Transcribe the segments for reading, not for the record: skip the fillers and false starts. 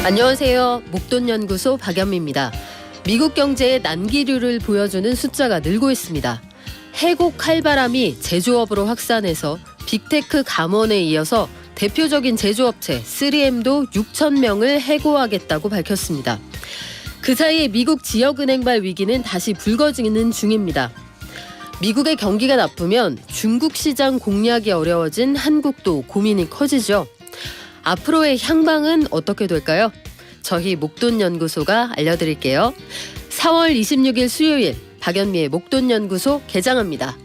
안녕하세요. 목돈연구소 박연미입니다. 미국 경제의 난기류를 보여주는 숫자가 늘고 있습니다. 해고 칼바람이 제조업으로 확산해서 빅테크 감원에 이어서 대표적인 제조업체 3M도 6천 명을 해고하겠다고 밝혔습니다. 그 사이에 미국 지역은행발 위기는 다시 불거지는 중입니다. 미국의 경기가 나쁘면 중국 시장 공략이 어려워진 한국도 고민이 커지죠. 앞으로의 향방은 어떻게 될까요? 저희 목돈연구소가 알려드릴게요. 4월 26일 수요일 박연미의 목돈연구소 개장합니다.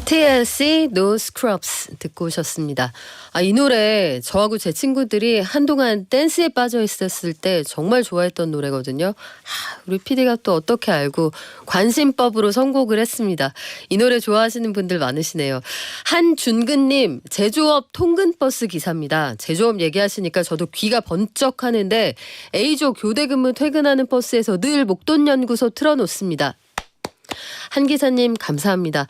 TLC No Scrubs 듣고 오셨습니다. 이 노래 저하고 제 친구들이 한동안 댄스에 빠져 있었을 때 정말 좋아했던 노래거든요. 우리 PD가 또 어떻게 알고 관심법으로 선곡을 했습니다. 이 노래 좋아하시는 분들 많으시네요. 한준근님, 제조업 통근버스 기사입니다. 제조업 얘기하시니까 저도 귀가 번쩍 하는데 A조 교대근무 퇴근하는 버스에서 늘 목돈연구소 틀어놓습니다. 한 기사님 감사합니다.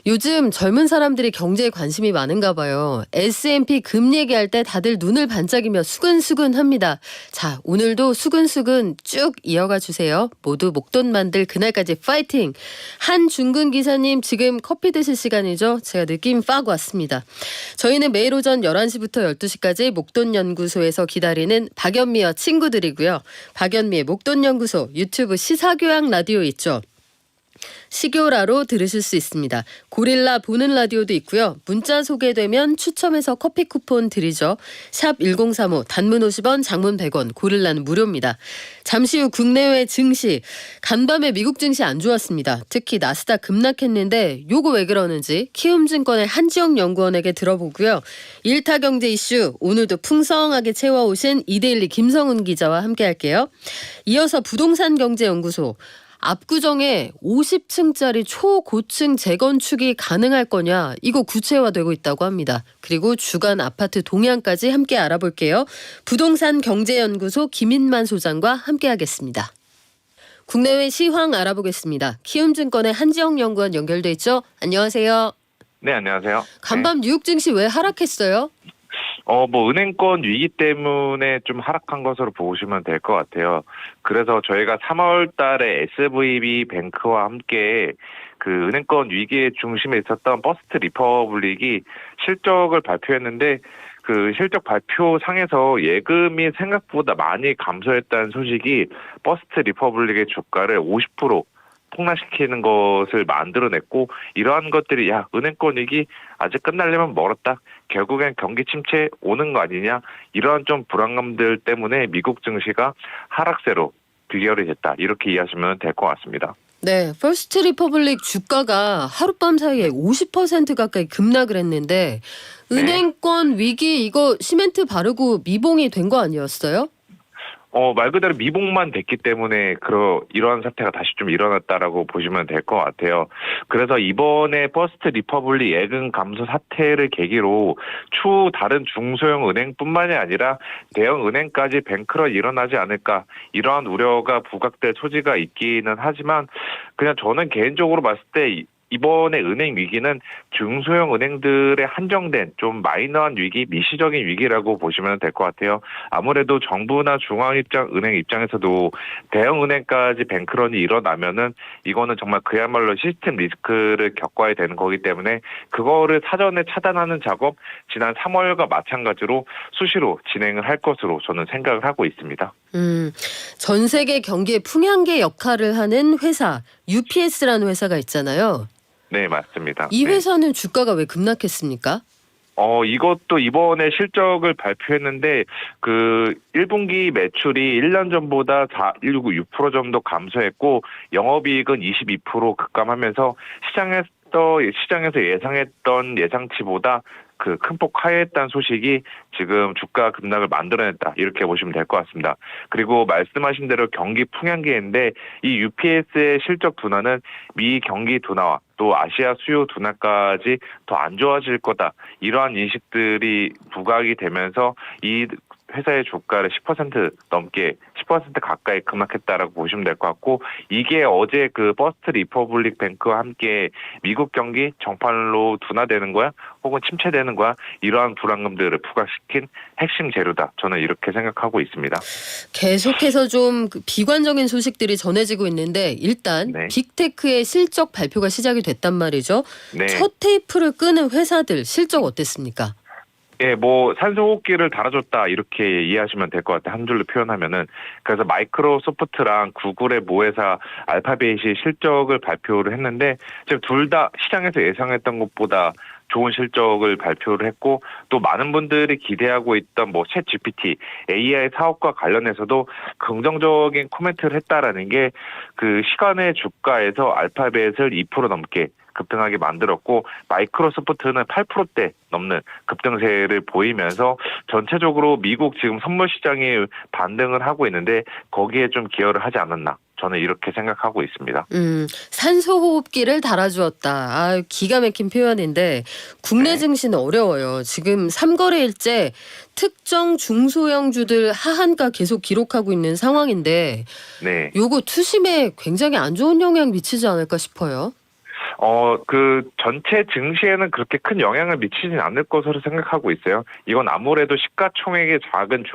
요즘 젊은 사람들이 경제에 관심이 많은가 봐요. S&P 금리 얘기할 때 다들 눈을 반짝이며 수근수근합니다. 자, 오늘도 수근수근 쭉 이어가 주세요. 모두 목돈 만들 그날까지 파이팅! 한중근 기사님 지금 커피 드실 시간이죠? 제가 느낌 빡 왔습니다. 저희는 매일 오전 11시부터 12시까지 목돈연구소에서 기다리는 박연미와 친구들이고요. 박연미의 목돈연구소 유튜브 시사교양 라디오 있죠? 시교라로 들으실 수 있습니다. 고릴라 보는 라디오도 있고요. 문자 소개되면 추첨해서 커피 쿠폰 드리죠. 샵 1035 단문 50원 장문 100원 고릴라는 무료입니다. 잠시 후 국내외 증시 간밤에 미국 증시 안 좋았습니다. 특히 나스닥 급락했는데 요거 왜 그러는지 키움증권의 한지영 연구원에게 들어보고요. 일타 경제 이슈 오늘도 풍성하게 채워오신 이데일리 김성훈 기자와 함께할게요. 이어서 부동산경제연구소 압구정에 50층짜리 초고층 재건축이 가능할 거냐 이거 구체화되고 있다고 합니다. 그리고 주간 아파트 동향까지 함께 알아볼게요. 부동산경제연구소 김인만 소장과 함께하겠습니다. 국내외 시황 알아보겠습니다. 키움증권의 한지영 연구원 연결돼 있죠? 안녕하세요. 네, 안녕하세요. 간밤 뉴욕 증시 왜 하락했어요? 은행권 위기 때문에 좀 하락한 것으로 보시면 될 것 같아요. 그래서 저희가 3월 달에 SVB 뱅크와 함께 그 은행권 위기의 중심에 있었던 퍼스트 리퍼블릭이 실적을 발표했는데 그 실적 발표상에서 예금이 생각보다 많이 감소했다는 소식이 퍼스트 리퍼블릭의 주가를 50% 폭락시키는 것을 만들어냈고 이러한 것들이 은행권 위기 아직 끝나려면 멀었다. 결국엔 경기 침체 오는 거 아니냐. 이러한 좀 불안감들 때문에 미국 증시가 하락세로 귀결이 됐다. 이렇게 이해하시면 될 것 같습니다. 네, 퍼스트 리퍼블릭 주가가 하룻밤 사이에 50% 가까이 급락을 했는데 은행권 위기 이거 시멘트 바르고 미봉이 된 거 아니었어요? 말 그대로 미봉만 됐기 때문에 이러한 사태가 다시 좀 일어났다라고 보시면 될 것 같아요. 그래서 이번에 퍼스트 리퍼블릭 예금 감소 사태를 계기로 추후 다른 중소형 은행뿐만이 아니라 대형 은행까지 뱅크런 일어나지 않을까 이러한 우려가 부각될 소지가 있기는 하지만 그냥 저는 개인적으로 봤을 때 이번에 은행 위기는 중소형 은행들의 한정된 좀 마이너한 위기, 미시적인 위기라고 보시면 될 것 같아요. 아무래도 정부나 중앙은행 입장에서도 대형 은행까지 뱅크런이 일어나면은 이거는 정말 그야말로 시스템 리스크를 겪어야 되는 거기 때문에 그거를 사전에 차단하는 작업 지난 3월과 마찬가지로 수시로 진행을 할 것으로 저는 생각을 하고 있습니다. 전 세계 경기의 풍향계 역할을 하는 회사 UPS라는 회사가 있잖아요. 네, 맞습니다. 이 회사는 주가가 왜 급락했습니까? 이것도 이번에 실적을 발표했는데 그 1분기 매출이 1년 전보다 6% 정도 감소했고 영업이익은 22% 급감하면서 시장에서 예상했던 예상치보다 그 큰 폭 하회했다는 소식이 지금 주가 급락을 만들어냈다 이렇게 보시면 될 것 같습니다. 그리고 말씀하신 대로 경기 풍향계인데 이 UPS의 실적 둔화는 미 경기 둔화와 또 아시아 수요 둔화까지 더 안 좋아질 거다 이러한 인식들이 부각이 되면서 이 회사의 주가를 10% 넘게 10% 가까이 급락했다라고 보시면 될 것 같고 이게 어제 그 퍼스트 리퍼블릭 뱅크와 함께 미국 경기 정말로 둔화되는 거야 혹은 침체되는 거야 이러한 불안감들을 부각시킨 핵심 재료다. 저는 이렇게 생각하고 있습니다. 계속해서 좀 비관적인 소식들이 전해지고 있는데 일단 네. 빅테크의 실적 발표가 시작이 됐단 말이죠. 네. 첫 테이프를 끄는 회사들 실적 어땠습니까? 예, 뭐 산소호흡기를 달아줬다 이렇게 이해하시면 될 것 같아요. 한 줄로 표현하면은. 그래서 마이크로소프트랑 구글의 모회사 알파벳이 실적을 발표를 했는데 지금 둘 다 시장에서 예상했던 것보다 좋은 실적을 발표를 했고 또 많은 분들이 기대하고 있던 뭐 챗 GPT, AI 사업과 관련해서도 긍정적인 코멘트를 했다라는 게 그 시간의 주가에서 알파벳을 2% 넘게 급등하게 만들었고 마이크로소프트는 8%대 넘는 급등세를 보이면서 전체적으로 미국 지금 선물 시장이 반등을 하고 있는데 거기에 좀 기여를 하지 않았나 저는 이렇게 생각하고 있습니다. 산소호흡기를 달아주었다. 아, 기가 막힌 표현인데 국내 네. 증시는 어려워요. 지금 3거래일째 특정 중소형주들 하한가 계속 기록하고 있는 상황인데 네. 요거 투심에 굉장히 안 좋은 영향 미치지 않을까 싶어요. 그 전체 증시에는 그렇게 큰 영향을 미치진 않을 것으로 생각하고 있어요. 이건 아무래도 시가총액이 작은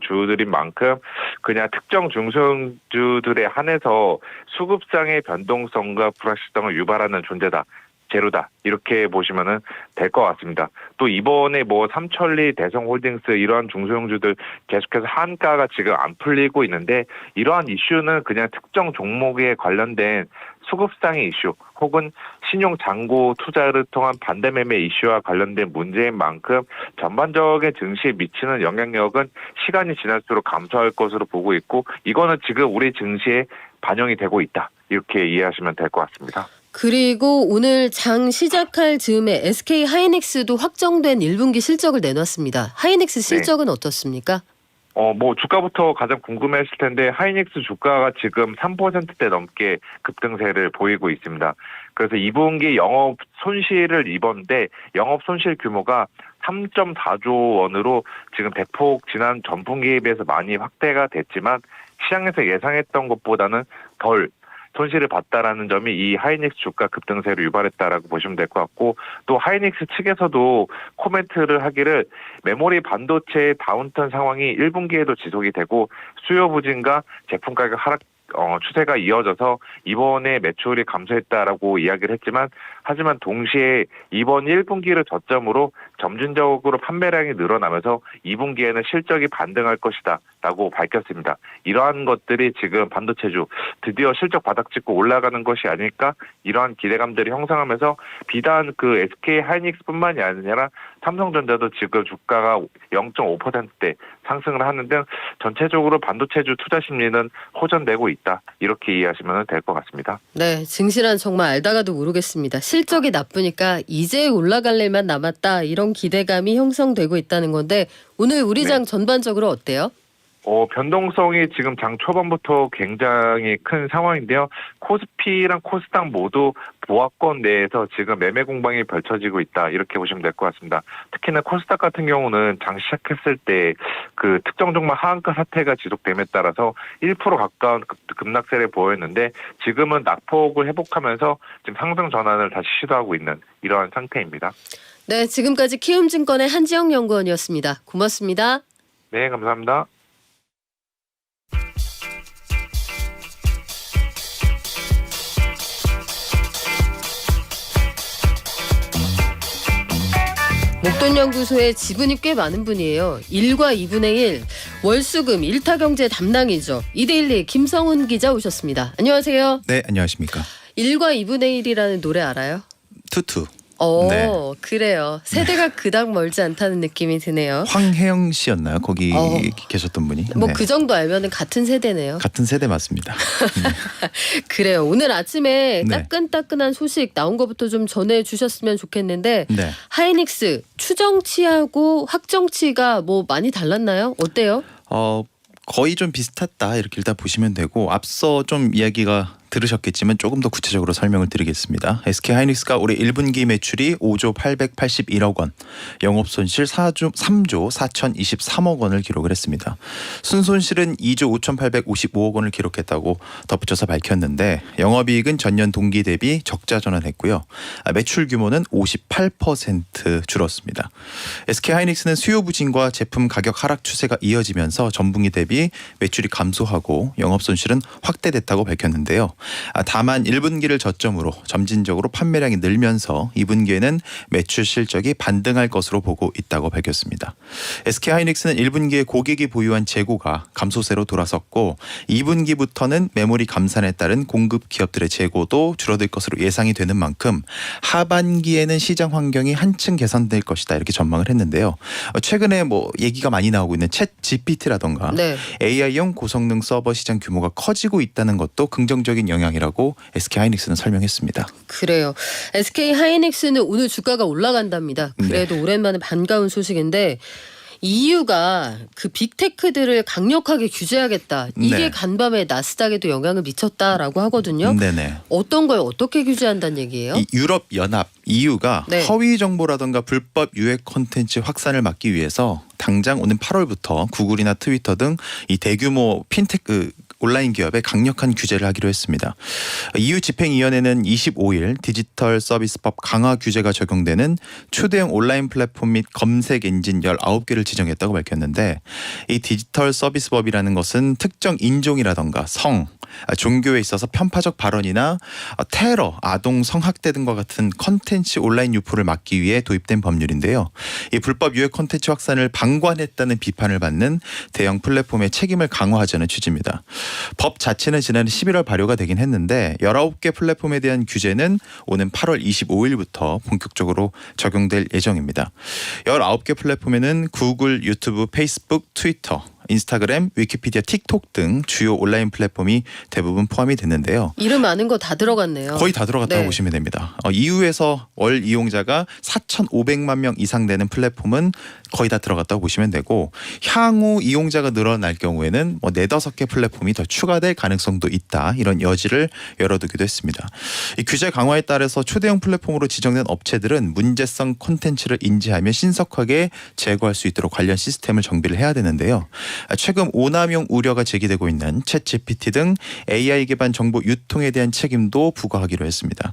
주들인 만큼 그냥 특정 중소형주들에 한해서 수급상의 변동성과 불확실성을 유발하는 존재다. 재료다 이렇게 보시면은 될 것 같습니다. 또 이번에 뭐 삼천리, 대성홀딩스 이러한 중소형주들 계속해서 한가가 지금 안 풀리고 있는데 이러한 이슈는 그냥 특정 종목에 관련된 수급상의 이슈 혹은 신용 잔고 투자를 통한 반대 매매 이슈와 관련된 문제인 만큼 전반적인 증시에 미치는 영향력은 시간이 지날수록 감소할 것으로 보고 있고 이거는 지금 우리 증시에 반영이 되고 있다 이렇게 이해하시면 될 것 같습니다. 그리고 오늘 장 시작할 즈음에 SK 하이닉스도 확정된 1분기 실적을 내놨습니다. 하이닉스 실적은 어떻습니까? 뭐 주가부터 가장 궁금했을 텐데 하이닉스 주가가 지금 3%대 넘게 급등세를 보이고 있습니다. 그래서 2분기 영업 손실을 입었는데 영업 손실 규모가 3.4조 원으로 지금 대폭 지난 전분기에 비해서 많이 확대가 됐지만 시장에서 예상했던 것보다는 덜 손실을 봤다라는 점이 이 하이닉스 주가 급등세를 유발했다라고 보시면 될 것 같고 또 하이닉스 측에서도 코멘트를 하기를 메모리 반도체의 다운턴 상황이 1분기에도 지속이 되고 수요 부진과 제품 가격 하락 추세가 이어져서 이번에 매출이 감소했다라고 이야기를 했지만 하지만 동시에 이번 1분기를 저점으로 점진적으로 판매량이 늘어나면서 2분기에는 실적이 반등할 것이다 라고 밝혔습니다. 이러한 것들이 지금 반도체주 드디어 실적 바닥 찍고 올라가는 것이 아닐까 이러한 기대감들이 형성하면서 비단 그 SK 하이닉스뿐만이 아니라 삼성전자도 지금 주가가 0.5%대 상승을 하는 등 전체적으로 반도체주 투자 심리는 호전되고 있다. 이렇게 이해하시면 될 것 같습니다. 네, 증시란 정말 알다가도 모르겠습니다. 실적이 나쁘니까 이제 올라갈 일만 남았다 이런 기대감이 형성되고 있다는 건데 오늘 우리 장 전반적으로 어때요? 변동성이 지금 장 초반부터 굉장히 큰 상황인데요. 코스피랑 코스닥 모두 보합권 내에서 지금 매매 공방이 펼쳐지고 있다. 이렇게 보시면 될 것 같습니다. 특히나 코스닥 같은 경우는 장 시작했을 때 그 특정 종목 하한가 사태가 지속됨에 따라서 1% 가까운 급락세를 보였는데 지금은 낙폭을 회복하면서 지금 상승 전환을 다시 시도하고 있는 이러한 상태입니다. 네, 지금까지 키움증권의 한지영 연구원이었습니다. 고맙습니다. 네, 감사합니다. 목돈연구소에 지분이 꽤 많은 분이에요. 1과 2분의 1, 월수금 일타경제 담당이죠. 이데일리 김성훈 기자 오셨습니다. 안녕하세요. 네, 안녕하십니까. 1과 2분의 1이라는 노래 알아요? 투투. 네. 그래요. 세대가 그닥 멀지 않다는 느낌이 드네요. 황혜영 씨였나요? 거기 계셨던 분이. 뭐 네. 그 정도 알면은 같은 세대네요. 같은 세대 맞습니다. 그래요. 오늘 아침에 네. 따끈따끈한 소식 나온 것부터 좀 전해주셨으면 좋겠는데 네. 하이닉스 추정치하고 확정치가 뭐 많이 달랐나요? 어때요? 거의 좀 비슷했다 이렇게 일단 보시면 되고 앞서 좀 이야기가 들으셨겠지만 조금 더 구체적으로 설명을 드리겠습니다. SK하이닉스가 올해 1분기 매출이 5조 881억 원, 영업손실 3조 4,023억 원을 기록을 했습니다. 순손실은 2조 5,855억 원을 기록했다고 덧붙여서 밝혔는데 영업이익은 전년 동기 대비 적자 전환했고요. 매출 규모는 58% 줄었습니다. SK하이닉스는 수요 부진과 제품 가격 하락 추세가 이어지면서 전분기 대비 매출이 감소하고 영업손실은 확대됐다고 밝혔는데요. 다만 1분기를 저점으로 점진적으로 판매량이 늘면서 2분기에는 매출 실적이 반등할 것으로 보고 있다고 밝혔습니다. SK하이닉스는 1분기에 고객이 보유한 재고가 감소세로 돌아섰고 2분기부터는 메모리 감산에 따른 공급 기업들의 재고도 줄어들 것으로 예상이 되는 만큼 하반기에는 시장 환경이 한층 개선될 것이다 이렇게 전망을 했는데요. 최근에 얘기가 많이 나오고 있는 챗 GPT라던가 네. AI용 고성능 서버 시장 규모가 커지고 있다는 것도 긍정적인 영향이라고 SK하이닉스는 설명했습니다. 그래요. SK하이닉스는 오늘 주가가 올라간답니다. 그래도 네. 오랜만에 반가운 소식인데 EU가 그 빅테크들을 강력하게 규제하겠다. 이게 네. 간밤에 나스닥에도 영향을 미쳤다라고 하거든요. 네네. 어떤 걸 어떻게 규제한다는 얘기예요? 이 유럽 연합 EU가 네. 허위 정보라든가 불법 유해 콘텐츠 확산을 막기 위해서 당장 오는 8월부터 구글이나 트위터 등 이 대규모 핀테크 온라인 기업에 강력한 규제를 하기로 했습니다. EU 집행위원회는 25일 디지털 서비스법 강화 규제가 적용되는 초대형 온라인 플랫폼 및 검색 엔진 19개를 지정했다고 밝혔는데 이 디지털 서비스법이라는 것은 특정 인종이라던가 성, 종교에 있어서 편파적 발언이나 테러, 아동 성학대 등과 같은 컨텐츠 온라인 유포를 막기 위해 도입된 법률인데요. 이 불법 유해 컨텐츠 확산을 방관했다는 비판을 받는 대형 플랫폼의 책임을 강화하자는 취지입니다. 법 자체는 지난해 11월 발효가 되긴 했는데 19개 플랫폼에 대한 규제는 오는 8월 25일부터 본격적으로 적용될 예정입니다. 19개 플랫폼에는 구글, 유튜브, 페이스북, 트위터, 인스타그램, 위키피디아, 틱톡 등 주요 온라인 플랫폼이 대부분 포함이 됐는데요. 이름 아는 거 다 들어갔네요. 거의 다 들어갔다고 네. 보시면 됩니다. EU에서 월 이용자가 4,500만 명 이상 되는 플랫폼은 거의 다 들어갔다고 보시면 되고 향후 이용자가 늘어날 경우에는 4-5개 플랫폼이 더 추가될 가능성도 있다. 이런 여지를 열어두기도 했습니다. 이 규제 강화에 따라서 초대형 플랫폼으로 지정된 업체들은 문제성 콘텐츠를 인지하며 신속하게 제거할 수 있도록 관련 시스템을 정비를 해야 되는데요. 최근 오남용 우려가 제기되고 있는 챗 GPT 등 AI 기반 정보 유통에 대한 책임도 부과하기로 했습니다.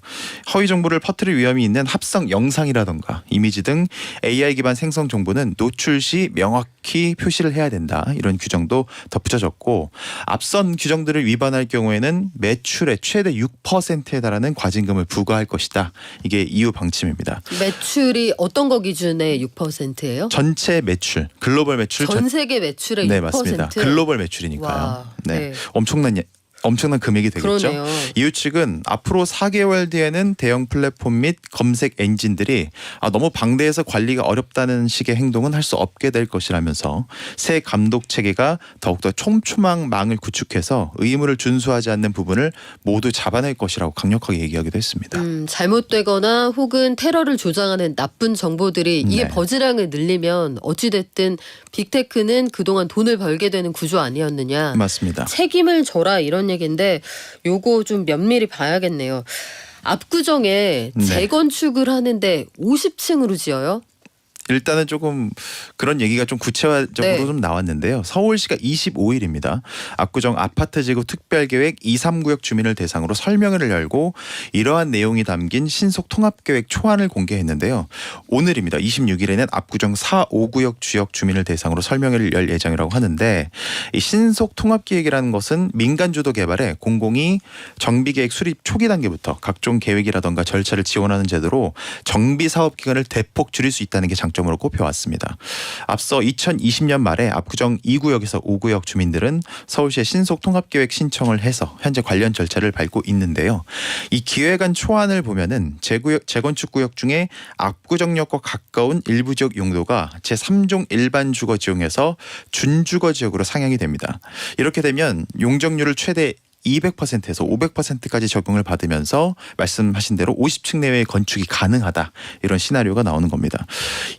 허위 정보를 퍼뜨릴 위험이 있는 합성 영상이라던가 이미지 등 AI 기반 생성 정보는 노출 시 명확히 표시를 해야 된다. 이런 규정도 덧붙여졌고 앞선 규정들을 위반할 경우에는 매출의 최대 6%에 달하는 과징금을 부과할 것이다. 이게 EU 방침입니다. 매출이 어떤 거 기준에 6%예요? 전체 매출, 글로벌 매출 전 세계 매출의 네 6%? 맞습니다. 글로벌 매출이니까요. 와, 네. 네. 엄청난 금액이 되겠죠. 그러네요. EU 측은 앞으로 4개월 뒤에는 대형 플랫폼 및 검색 엔진들이 너무 방대해서 관리가 어렵다는 식의 행동은 할 수 없게 될 것이라면서 새 감독 체계가 더욱더 촘촘한 망을 구축해서 의무를 준수하지 않는 부분을 모두 잡아낼 것이라고 강력하게 얘기하기도 했습니다. 잘못되거나 혹은 테러를 조장하는 나쁜 정보들이 이게 네. 버즈량을 늘리면 어찌됐든 빅테크는 그동안 돈을 벌게 되는 구조 아니었느냐. 맞습니다. 책임을 져라 이런 얘기인데 요거 좀 면밀히 봐야겠네요. 압구정에 네. 재건축을 하는데 50층으로 지어요? 일단은 조금 그런 얘기가 좀 구체적으로 네. 좀 나왔는데요. 서울시가 25일입니다. 압구정 아파트지구 특별계획 2, 3구역 주민을 대상으로 설명회를 열고 이러한 내용이 담긴 신속통합계획 초안을 공개했는데요. 오늘입니다. 26일에는 압구정 4, 5구역 지역 주민을 대상으로 설명회를 열 예정이라고 하는데 이 신속통합계획이라는 것은 민간주도 개발에 공공이 정비계획 수립 초기 단계부터 각종 계획이라던가 절차를 지원하는 제도로 정비사업 기간을 대폭 줄일 수 있다는 게 장점으로 꼽혀왔습니다. 앞서 2020년 말에 압구정 2구역에서 5구역 주민들은 서울시에 신속통합계획 신청을 해서 현재 관련 절차를 밟고 있는데요. 이 기획안 초안을 보면은 재건축 구역 중에 압구정역과 가까운 일부 지역 용도가 제3종 일반 주거 지역에서 준주거 지역으로 상향이 됩니다. 이렇게 되면 용적률을 최대 200%에서 500%까지 적용을 받으면서 말씀하신 대로 50층 내외의 건축이 가능하다. 이런 시나리오가 나오는 겁니다.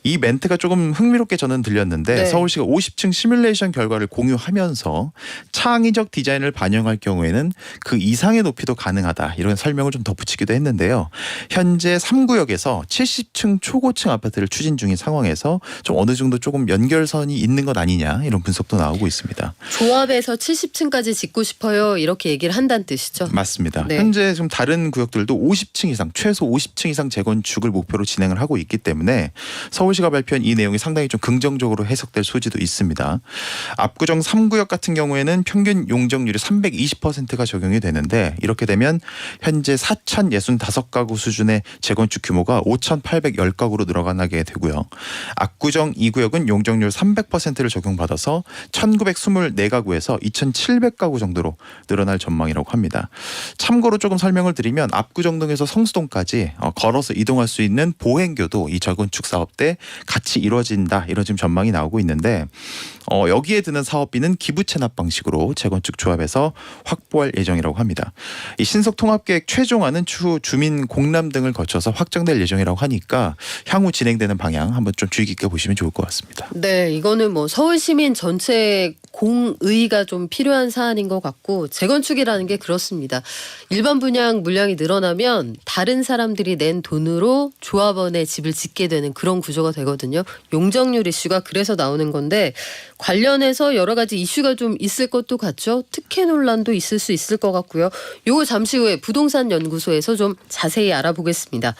이 멘트가 조금 흥미롭게 저는 들렸는데 네. 서울시가 50층 시뮬레이션 결과를 공유하면서 창의적 디자인을 반영할 경우에는 그 이상의 높이도 가능하다. 이런 설명을 좀 덧붙이기도 했는데요. 현재 3구역에서 70층 초고층 아파트를 추진 중인 상황에서 좀 어느 정도 조금 연결선이 있는 것 아니냐 이런 분석도 나오고 있습니다. 조합에서 70층까지 짓고 싶어요. 이렇게 얘기를 한다는 뜻이죠. 맞습니다. 네. 현재 좀 다른 구역들도 50층 이상, 최소 50층 이상 재건축을 목표로 진행을 하고 있기 때문에 서울시가 발표한 이 내용이 상당히 좀 긍정적으로 해석될 소지도 있습니다. 압구정 3구역 같은 경우에는 평균 용적률이 320%가 적용이 되는데 이렇게 되면 현재 4,065가구 수준의 재건축 규모가 5,810가구로 늘어나게 되고요. 압구정 2구역은 용적률 300%를 적용받아서 1,924가구에서 2,700가구 정도로 늘어날 전망이라고 합니다. 참고로 조금 설명을 드리면 압구정동에서 성수동까지 걸어서 이동할 수 있는 보행교도 이 재건축 사업 때 같이 이루어진다 이런 지금 전망이 나오고 있는데 여기에 드는 사업비는 기부 체납 방식으로 재건축 조합에서 확보할 예정이라고 합니다. 이 신속 통합계획 최종안은 추후 주민 공람 등을 거쳐서 확정될 예정이라고 하니까 향후 진행되는 방향 한번 좀 주의 깊게 보시면 좋을 것 같습니다. 네, 이거는 뭐 서울 시민 전체 공의가 좀 필요한 사안인 것 같고 재건축이라는 게 그렇습니다. 일반 분양 물량이 늘어나면 다른 사람들이 낸 돈으로 조합원의 집을 짓게 되는 그런 구조가 되거든요. 용적률 이슈가 그래서 나오는 건데 관련해서 여러 가지 이슈가 좀 있을 것도 같죠. 특혜 논란도 있을 수 있을 것 같고요. 요거 잠시 후에 부동산 연구소에서 좀 자세히 알아보겠습니다.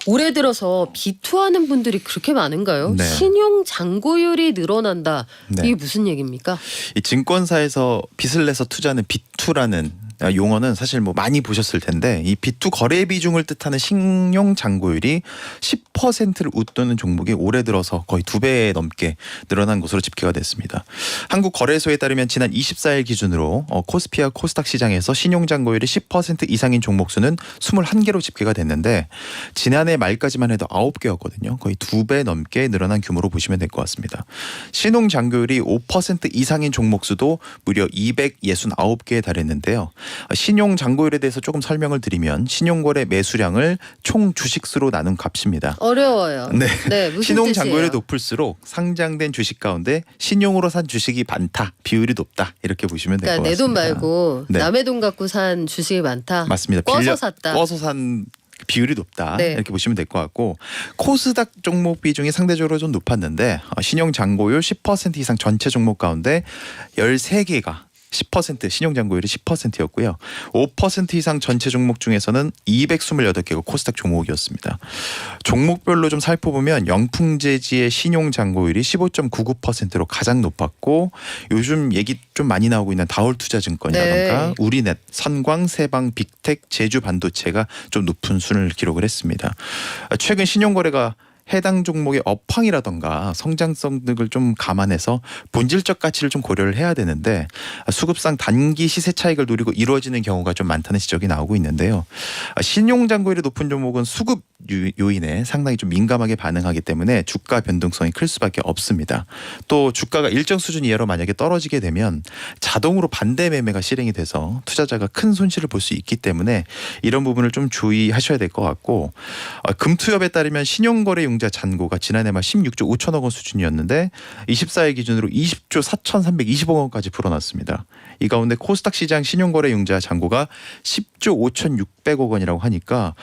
올해 들어서 비투하는 분들이 그렇게 많은가요? 네. 신용 잔고율이 늘어난다. 네. 이게 무슨 얘기입니까? 이 증권사에서 빚을 내서 투자하는 비투라는 용어는 사실 뭐 많이 보셨을 텐데 이 비투 거래 비중을 뜻하는 신용 잔고율이 10%를 웃도는 종목이 올해 들어서 거의 2배 넘게 늘어난 것으로 집계가 됐습니다. 한국거래소에 따르면 지난 24일 기준으로 코스피와 코스닥 시장에서 신용 잔고율이 10% 이상인 종목 수는 21개로 집계가 됐는데 지난해 말까지만 해도 9개였거든요. 거의 2배 넘게 늘어난 규모로 보시면 될 것 같습니다. 신용 잔고율이 5% 이상인 종목 수도 무려 269개에 달했는데요. 신용 잔고율에 대해서 조금 설명을 드리면 신용거래 매수량을 총 주식수로 나눈 값입니다. 어려워요. 네. 무슨 신용 뜻이에요? 잔고율이 높을수록 상장된 주식 가운데 신용으로 산 주식이 많다, 비율이 높다 이렇게 보시면 될 것 그러니까 내 같습니다. 돈 말고 네. 남의 돈 갖고 산 주식이 많다. 맞습니다. 꿔서 샀다. 꿔서 산 비율이 높다 네. 이렇게 보시면 될 것 같고 코스닥 종목 비중이 상대적으로 좀 높았는데 신용 잔고율 10% 이상 전체 종목 가운데 13개가 10% 신용 잔고율이 10%였고요. 5% 이상 전체 종목 중에서는 228개가 코스닥 종목이었습니다. 종목별로 좀 살펴보면 영풍재지의 신용 잔고율이 15.99%로 가장 높았고 요즘 얘기 좀 많이 나오고 있는 다올투자증권이라던가 네. 우리넷, 선광, 세방, 빅텍, 제주반도체가 좀 높은 순을 기록을 했습니다. 최근 신용거래가 해당 종목의 업황이라던가 성장성 등을 좀 감안해서 본질적 가치를 좀 고려를 해야 되는데 수급상 단기 시세 차익을 노리고 이루어지는 경우가 좀 많다는 지적이 나오고 있는데요. 신용 잔고율이 높은 종목은 수급 요인에 상당히 좀 민감하게 반응하기 때문에 주가 변동성이 클 수밖에 없습니다. 또 주가가 일정 수준 이하로 만약에 떨어지게 되면 자동으로 반대 매매가 실행이 돼서 투자자가 큰 손실을 볼 수 있기 때문에 이런 부분을 좀 주의하셔야 될 것 같고 금투협에 따르면 신용거래 융자 잔고가 지난해 말 16조 5천억 원 수준이었는데 24일 기준으로 20조 4,320억 원까지 불어났습니다. 이 가운데 코스닥 시장 신용거래 융자 잔고가 10조 5,600억 원이라고 하니까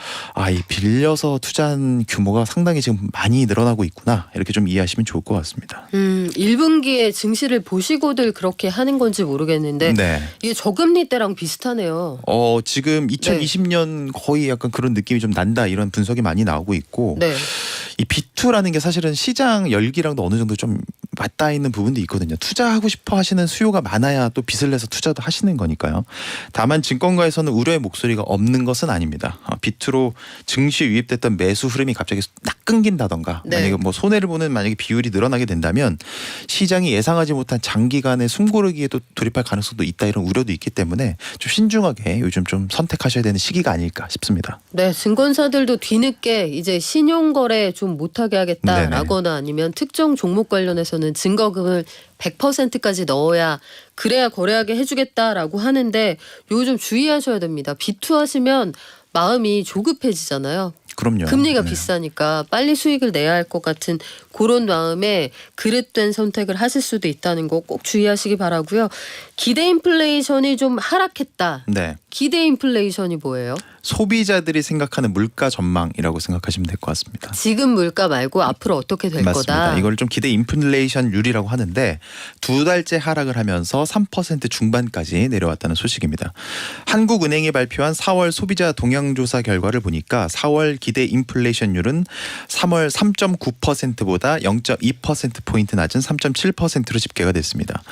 이 빌려서 투자한 규모가 상당히 지금 많이 늘어나고 있구나 이렇게 좀 이해하시면 좋을 것 같습니다. 1분기에 증시를 보시고들 그렇게 하는 건지 모르겠는데 네. 이게 저금리 때랑 비슷하네요. 지금 2020년 거의 약간 그런 느낌이 좀 난다 이런 분석이 많이 나오고 있고 네. 이 비투라는 게 사실은 시장 열기랑도 어느 정도 좀 맞닿아 있는 부분도 있거든요. 투자하고 싶어 하시는 수요가 많아야 또 빚을 내서 투자도 하시는 거니까요. 다만 증권가에서는 우려의 목소리가 없는 것은 아닙니다. 비트로 증시 유입됐던 매수 흐름이 갑자기 딱 끊긴다던가 네. 만약에 뭐 손해를 보는 만약에 비율이 늘어나게 된다면 시장이 예상하지 못한 장기간의 숨고르기에도 돌입할 가능성도 있다 이런 우려도 있기 때문에 좀 신중하게 요즘 좀 선택하셔야 되는 시기가 아닐까 싶습니다. 네, 증권사들도 뒤늦게 이제 신용거래 좀 못하게 하겠다라거나 아니면 특정 종목 관련해서는 증거금을 100%까지 넣어야 그래야 거래하게 해주겠다라고 하는데 요즘 주의하셔야 됩니다. 비투하시면 마음이 조급해지잖아요. 그럼요. 금리가 네. 비싸니까 빨리 수익을 내야 할 것 같은 그런 마음에 그릇된 선택을 하실 수도 있다는 거 꼭 주의하시기 바라고요. 기대 인플레이션이 좀 하락했다. 네. 기대 인플레이션이 뭐예요? 소비자들이 생각하는 물가 전망이라고 생각하시면 될 것 같습니다. 지금 물가 말고 앞으로 어떻게 될 맞습니다. 거다. 이걸 좀 기대 인플레이션율이라고 하는데 두 달째 하락을 하면서 3% 중반까지 내려왔다는 소식입니다. 한국은행이 발표한 4월 소비자 동향조사 결과를 보니까 4월 기대 인플레이션율은 3월 3.9%보다 0.2%포인트 낮은 3.7%로 집계가 됐습니다.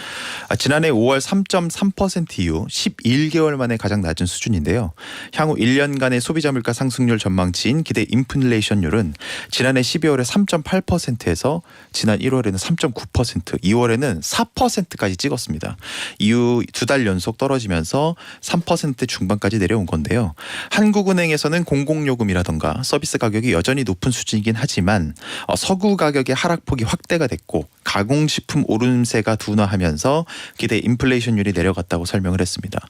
지난해 5월 3.3% 이후 11개월 만에 가장 낮은 수준인데요. 향후 1년간의 소비자 물가 상승률 전망치인 기대 인플레이션율은 지난해 12월에 3.8%에서 지난 1월에는 3.9%, 2월에는 4%까지 찍었습니다. 이후 두 달 연속 떨어지면서 3% 중반까지 내려온 건데요. 한국은행에서는 공공요금이라던가 서비스 가격이 여전히 높은 수준이긴 하지만 서구 가격의 하락폭이 확대가 됐고 가공식품 오름세가 둔화하면서 기대 인플레이션율이 내려갔다고 설명을 했습니다.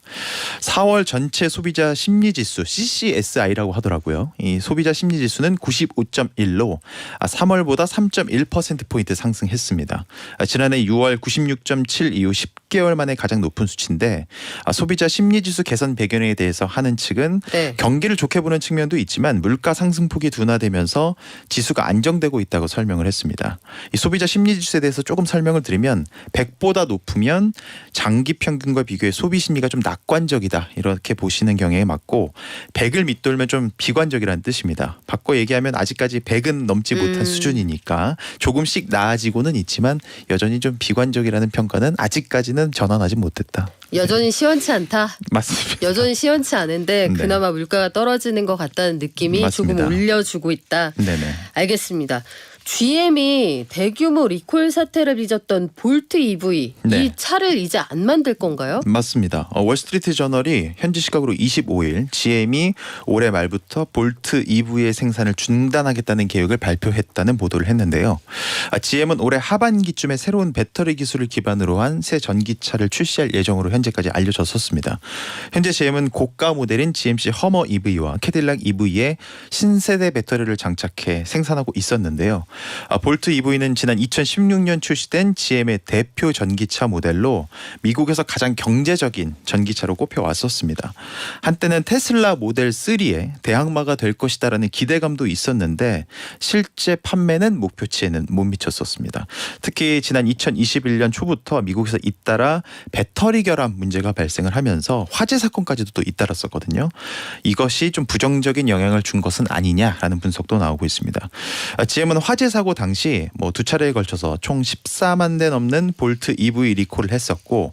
4월 전체 소비자 심리지수 CCSI라고 하더라고요. 이 소비자 심리지수는 95.1로 3월보다 3.1%포인트 상승했습니다. 지난해 6월 96.7 이후 10개월 만에 가장 높은 수치인데 소비자 심리지수 개선 배경에 대해서 하는 측은 네. 경기를 좋게 보는 측면도 있지만 물가 상승폭이 둔화되면서 지수가 안정되고 있다고 설명을 했습니다. 이 소비자 심리지수에 대해서 조금 설명을 드리면 100보다 높으면 장기 평균과 비교해 소비 심리가 좀 낙관적이다 이렇게 보시는 경향에 맞고 100을 밑돌면 좀 비관적이라는 뜻입니다. 바꿔 얘기하면 아직까지 100은 넘지 못한 수준이니까 조금씩 나아지고는 있지만 여전히 좀 비관적이라는 평가는 아직까지는 전환하지 못했다. 여전히 시원치 않다. 맞습니다. 여전히 시원치 않은데 네. 그나마 물가가 떨어지는 것 같다는 느낌이 맞습니다. 조금 올려주고 있다. 네네. 알겠습니다. GM이 대규모 리콜 사태를 빚었던 볼트 EV 네. 이 차를 이제 안 만들 건가요? 맞습니다. 월스트리트 저널이 현지 시각으로 25일 GM이 올해 말부터 볼트 EV의 생산을 중단하겠다는 계획을 발표했다는 보도를 했는데요. GM은 올해 하반기쯤에 새로운 배터리 기술을 기반으로 한 새 전기차를 출시할 예정으로 현재까지 알려졌었습니다. 현재 GM은 고가 모델인 GMC 허머 EV와 캐딜락 EV에 신세대 배터리를 장착해 생산하고 있었는데요. 볼트 EV는 지난 2016년 출시된 GM의 대표 전기차 모델로 미국에서 가장 경제적인 전기차로 꼽혀왔었습니다. 한때는 테슬라 모델 3의 대항마가 될 것이다라는 기대감도 있었는데 실제 판매는 목표치에는 못 미쳤었습니다. 특히 지난 2021년 초부터 미국에서 잇따라 배터리 결함 문제가 발생을 하면서 화재 사건까지도 또 잇따랐었거든요. 이것이 좀 부정적인 영향을 준 것은 아니냐라는 분석도 나오고 있습니다. GM은 화재 사고 당시 두 차례에 걸쳐서 총 14만 대 넘는 볼트 EV 리콜을 했었고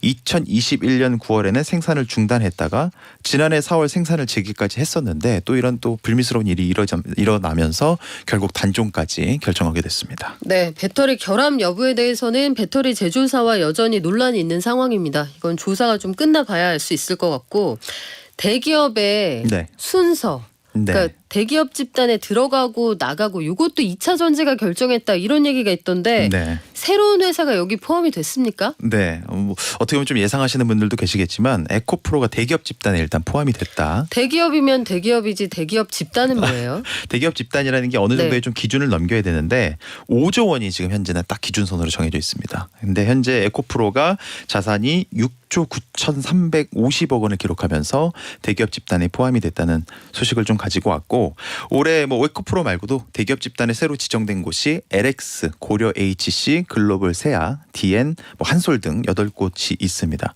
2021년 9월에는 생산을 중단했다가 지난해 4월 생산을 재개까지 했었는데 또 이런 또 불미스러운 일이 일어나면서 결국 단종까지 결정하게 됐습니다. 네, 배터리 결함 여부에 대해서는 배터리 제조사와 여전히 논란이 있는 상황입니다. 이건 조사가 좀 끝나봐야 알 수 있을 것 같고 대기업의 네. 순서 네. 그러니까 대기업 집단에 들어가고 나가고 이것도 2차 전지가 결정했다 이런 얘기가 있던데 네. 새로운 회사가 여기 포함이 됐습니까? 네. 어떻게 보면 좀 예상하시는 분들도 계시겠지만 에코프로가 대기업 집단에 일단 포함이 됐다. 대기업이면 대기업이지 대기업 집단은 뭐예요? 대기업 집단이라는 게 어느 정도의 네. 좀 기준을 넘겨야 되는데 5조 원이 지금 현재는 딱 기준선으로 정해져 있습니다. 근데 현재 에코프로가 자산이 6조 9,350억 원을 기록하면서 대기업 집단에 포함이 됐다는 소식을 좀 가지고 왔고 올해 에코프로 말고도 대기업 집단에 새로 지정된 곳이 LX, 고려 HC, 글로벌 세아, DN, 한솔 등 8곳이 있습니다.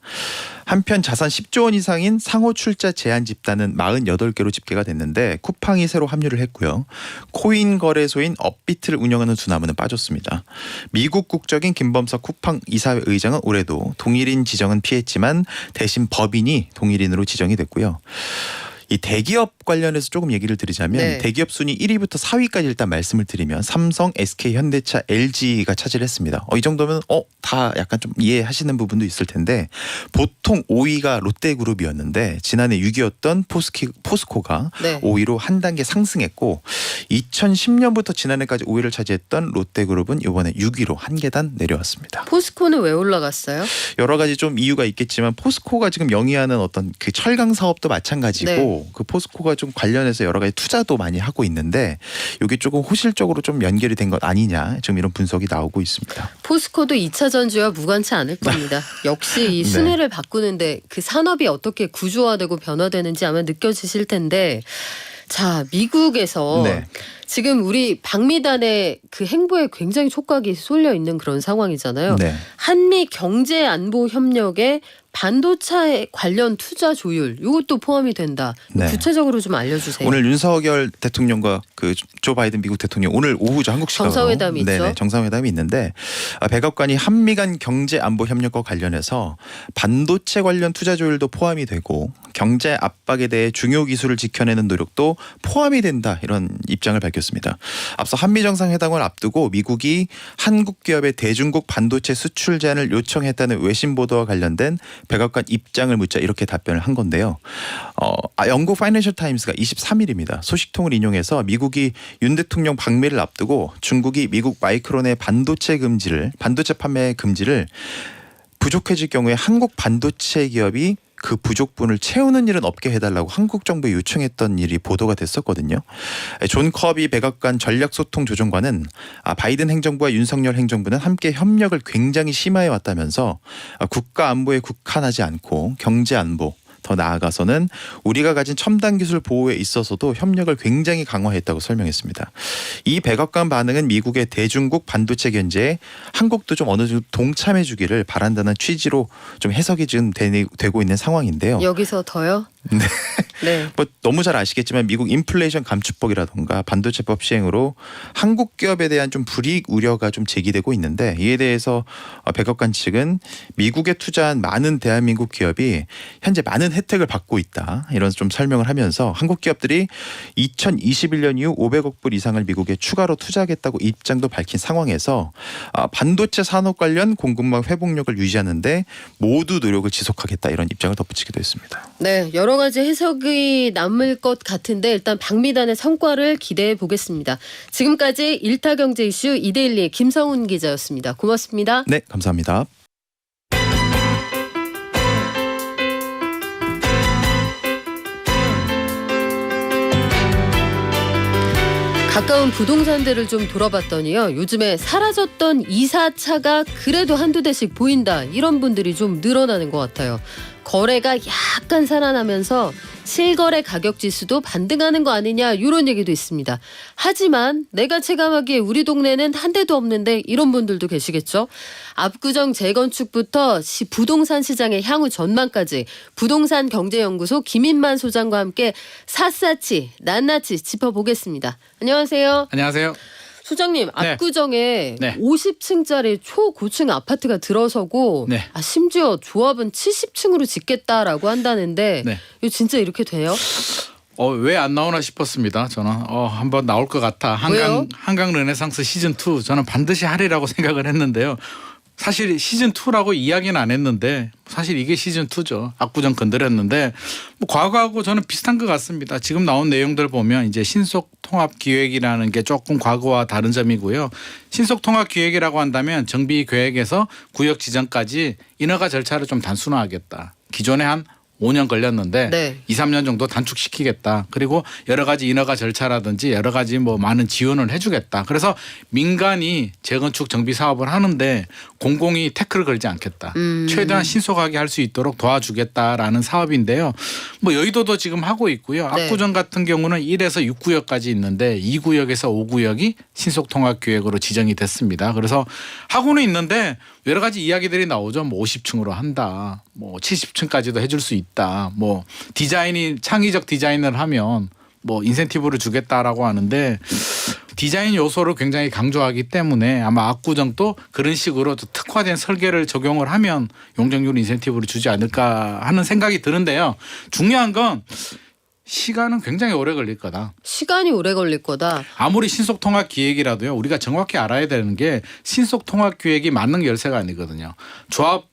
한편 자산 10조 원 이상인 상호 출자 제한 집단은 48개로 집계가 됐는데 쿠팡이 새로 합류를 했고요. 코인 거래소인 업비트를 운영하는 두 나무는 빠졌습니다. 미국 국적인 김범석 쿠팡 이사회 의장은 올해도 동일인 지정은 피했지만 대신 법인이 동일인으로 지정이 됐고요. 이 대기업 관련해서 조금 얘기를 드리자면 네. 대기업 순위 1위부터 4위까지 일단 말씀을 드리면 삼성, SK, 현대차, LG가 차지했습니다. 이 정도면 다 약간 좀 이해하시는 부분도 있을 텐데 보통 5위가 롯데그룹이었는데 지난해 6위였던 포스코가 네. 5위로 한 단계 상승했고 2010년부터 지난해까지 5위를 차지했던 롯데그룹은 이번에 6위로 한 계단 내려왔습니다. 포스코는 왜 올라갔어요? 여러 가지 좀 이유가 있겠지만 포스코가 지금 영위하는 어떤 그 철강 사업도 마찬가지고 네. 그 포스코가 좀 관련해서 여러 가지 투자도 많이 하고 있는데 이게 조금 호실적으로 좀 연결이 된 것 아니냐 지금 이런 분석이 나오고 있습니다. 포스코도 2차 전지와 무관치 않을 겁니다. 역시 이 네. 순회를 바꾸는데 그 산업이 어떻게 구조화되고 변화되는지 아마 느껴지실 텐데 자 미국에서 네. 지금 우리 박미단의 그 행보에 굉장히 촉각이 쏠려 있는 그런 상황이잖아요. 네. 한미 경제 안보 협력에 반도체 관련 투자 조율 이것도 포함이 된다. 네. 구체적으로 좀 알려주세요. 오늘 윤석열 대통령과 그 조 바이든 미국 대통령 오늘 오후죠 한국 시간으로 정상회담이 있죠. 네네, 정상회담이 있는데 백악관이 한미 간 경제 안보 협력과 관련해서 반도체 관련 투자 조율도 포함이 되고 경제 압박에 대해 중요 기술을 지켜내는 노력도 포함이 된다 이런 입장을 밝혔습니다. 앞서 한미 정상회담을 앞두고 미국이 한국 기업의 대중국 반도체 수출 제한을 요청했다는 외신 보도와 관련된 백악관 입장을 묻자 이렇게 답변을 한 건데요. 영국 파이낸셜 타임스가 23일입니다. 소식통을 인용해서 미국이 윤 대통령 방미를 앞두고 중국이 미국 마이크론의 반도체 판매 금지를 부족해질 경우에 한국 반도체 기업이 그 부족분을 채우는 일은 없게 해달라고 한국 정부에 요청했던 일이 보도가 됐었거든요. 존 커비 백악관 전략소통조정관은 바이든 행정부와 윤석열 행정부는 함께 협력을 굉장히 심화해 왔다면서 국가 안보에 국한하지 않고 경제 안보 더 나아가서는 우리가 가진 첨단 기술 보호에 있어서도 협력을 굉장히 강화했다고 설명했습니다. 이 백악관 반응은 미국의 대중국 반도체 견제에 한국도 좀 어느 정도 동참해 주기를 바란다는 취지로 좀 해석이 지금 되고 있는 상황인데요. 여기서 더요? 네. 네. 뭐 너무 잘 아시겠지만 미국 인플레이션 감축법이라던가 반도체법 시행으로 한국 기업에 대한 좀 불이익 우려가 좀 제기되고 있는데 이에 대해서 백악관 측은 미국에 투자한 많은 대한민국 기업이 현재 많은 혜택을 받고 있다 이런 좀 설명을 하면서 한국 기업들이 2021년 이후 500억 불 이상을 미국에 추가로 투자하겠다고 입장도 밝힌 상황에서 반도체 산업 관련 공급망 회복력을 유지하는데 모두 노력을 지속하겠다 이런 입장을 덧붙이기도 했습니다. 네, 여러 가지 해석이 남을 것 같은데 일단 박미단의 성과를 기대해 보겠습니다. 지금까지 일타경제 이슈 이데일리의 김성훈 기자였습니다. 고맙습니다. 네, 감사합니다. 가까운 부동산들을 좀 돌아봤더니요. 요즘에 사라졌던 이사차가 그래도 한두 대씩 보인다. 이런 분들이 좀 늘어나는 것 같아요. 거래가 약간 살아나면서 실거래 가격 지수도 반등하는 거 아니냐 이런 얘기도 있습니다. 하지만 내가 체감하기에 우리 동네는 한 대도 없는데 이런 분들도 계시겠죠. 압구정 재건축부터 부동산 시장의 향후 전망까지 부동산 경제연구소 김인만 소장과 함께 샅샅이 낱낱이 짚어보겠습니다. 안녕하세요. 안녕하세요. 소장님, 압구정에 네. 50층짜리 초고층 아파트가 들어서고 네. 심지어 조합은 70층으로 짓겠다라고 한다는데 네. 이거 진짜 이렇게 돼요? 왜 안 나오나 싶었습니다. 저는 한번 나올 것 같아. 왜요? 한강 르네상스 시즌 2 저는 반드시 하리라고 생각을 했는데요. 사실 시즌 2라고 이야기는 안 했는데 사실 이게 시즌 2죠. 압구정 건드렸는데 뭐 과거하고 저는 비슷한 것 같습니다. 지금 나온 내용들 보면 이제 신속 통합 기획이라는 게 조금 과거와 다른 점이고요. 신속 통합 기획이라고 한다면 정비 계획에서 구역 지정까지 인허가 절차를 좀 단순화하겠다. 기존에 한 5년 걸렸는데 네. 2, 3년 정도 단축시키겠다. 그리고 여러 가지 인허가 절차라든지 여러 가지 뭐 많은 지원을 해주겠다. 그래서 민간이 재건축 정비 사업을 하는데 공공이 태클을 걸지 않겠다. 최대한 신속하게 할 수 있도록 도와주겠다라는 사업인데요. 뭐 여의도도 지금 하고 있고요. 네. 압구정 같은 경우는 1에서 6구역까지 있는데 2구역에서 5구역이 신속통합계획으로 지정이 됐습니다. 그래서 하고는 있는데 여러 가지 이야기들이 나오죠. 뭐 50층으로 한다. 뭐 70층까지도 해줄 수 있다. 뭐 디자인이 창의적 디자인을 하면 뭐 인센티브를 주겠다라고 하는데 디자인 요소를 굉장히 강조하기 때문에 아마 압구정도 그런 식으로 특화된 설계를 적용을 하면 용적률 인센티브를 주지 않을까 하는 생각이 드는데요. 중요한 건 시간은 굉장히 오래 걸릴 거다. 시간이 오래 걸릴 거다. 아무리 신속통합 기획이라도요. 우리가 정확히 알아야 되는 게 신속통합 기획이 만능 열쇠가 아니거든요. 조합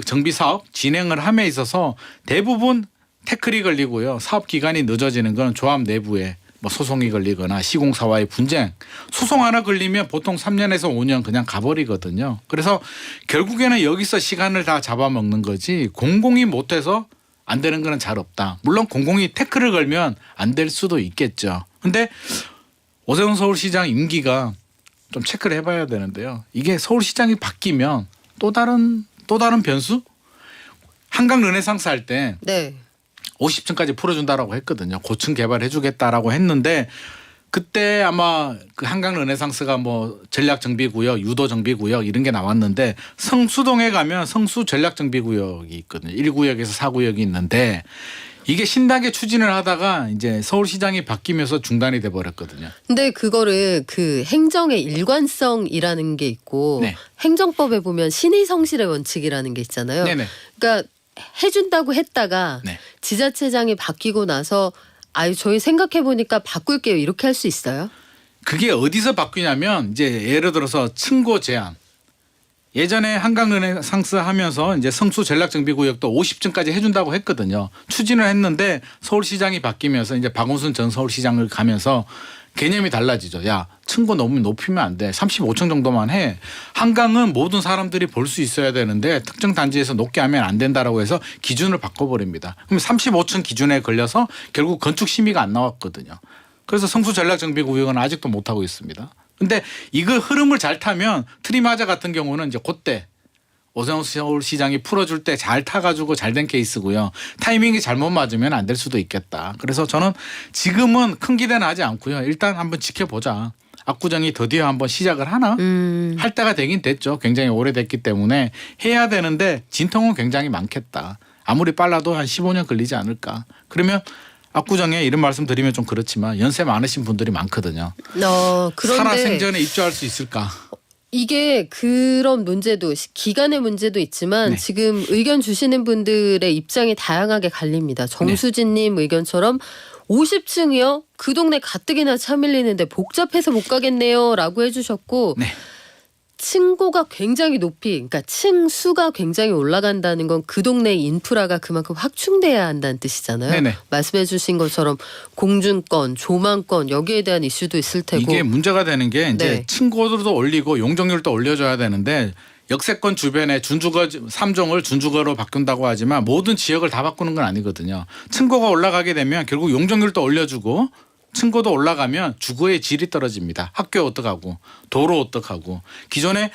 정비 사업 진행을 함에 있어서 대부분 태클이 걸리고요. 사업 기간이 늦어지는 건 조합 내부에 뭐 소송이 걸리거나 시공사와의 분쟁. 소송 하나 걸리면 보통 3년에서 5년 그냥 가버리거든요. 그래서 결국에는 여기서 시간을 다 잡아먹는 거지 공공이 못해서 안 되는 거는 잘 없다. 물론 공공이 태클을 걸면 안 될 수도 있겠죠. 근데 오세훈 서울시장 임기가 좀 체크를 해봐야 되는데요. 이게 서울시장이 바뀌면 또 다른 변수? 한강 르네상스 할 때 네. 50층까지 풀어준다라고 했거든요. 고층 개발해주겠다라고 했는데 그때 아마 그 한강 르네상스가 뭐 전략정비구역, 유도정비구역 이런 게 나왔는데 성수동에 가면 성수 전략정비구역이 있거든요. 1구역에서 4구역이 있는데 이게 신나게 추진을 하다가 이제 서울시장이 바뀌면서 중단이 돼 버렸거든요. 근데 그거를 그 행정의 일관성이라는 게 있고 네. 행정법에 보면 신의 성실의 원칙이라는 게 있잖아요. 네네. 그러니까 해준다고 했다가 네. 지자체장이 바뀌고 나서 아유 저희 생각해 보니까 바꿀게요 이렇게 할 수 있어요? 그게 어디서 바뀌냐면 이제 예를 들어서 층고 제한. 예전에 한강 르네상스 하면서 이제 성수 전략정비구역도 50층까지 해준다고 했거든요. 추진을 했는데 서울시장이 바뀌면서 이제 박원순 전 서울시장을 가면서 개념이 달라지죠. 야, 층고 너무 높이면 안 돼. 35층 정도만 해. 한강은 모든 사람들이 볼 수 있어야 되는데 특정 단지에서 높게 하면 안 된다라고 해서 기준을 바꿔버립니다. 그럼 35층 기준에 걸려서 결국 건축 심의가 안 나왔거든요. 그래서 성수 전략정비구역은 아직도 못 하고 있습니다. 근데 이거 흐름을 잘 타면 트리마자 같은 경우는 이제 그때 오세훈 서울시장이 풀어줄 때 잘 타가지고 잘 된 케이스고요. 타이밍이 잘못 맞으면 안 될 수도 있겠다. 그래서 저는 지금은 큰 기대는 하지 않고요. 일단 한번 지켜보자. 압구정이 드디어 한번 시작을 하나? 할 때가 되긴 됐죠. 굉장히 오래됐기 때문에 해야 되는데 진통은 굉장히 많겠다. 아무리 빨라도 한 15년 걸리지 않을까. 그러면 압구정에 이런 말씀 드리면 좀 그렇지만 연세 많으신 분들이 많거든요. 그런데 살아생전에 입주할 수 있을까? 이게 그런 문제도 기간의 문제도 있지만 네. 지금 의견 주시는 분들의 입장이 다양하게 갈립니다. 정수진님 의견처럼 50층이요? 그 동네 가뜩이나 차 밀리는데 복잡해서 못 가겠네요 라고 해주셨고 네. 층고가 굉장히 높이 그러니까 층수가 굉장히 올라간다는 건 그 동네 인프라가 그만큼 확충돼야 한다는 뜻이잖아요. 네네. 말씀해 주신 것처럼 공중권, 조망권 여기에 대한 이슈도 있을 테고 이게 문제가 되는 게 이제 네. 층고도 올리고 용적률도 올려줘야 되는데 역세권 주변에 준주거 3종을 준주거로 바꾼다고 하지만 모든 지역을 다 바꾸는 건 아니거든요. 층고가 올라가게 되면 결국 용적률도 올려주고 층고도 올라가면 주거의 질이 떨어집니다. 학교 어떡하고 도로 어떡하고 기존에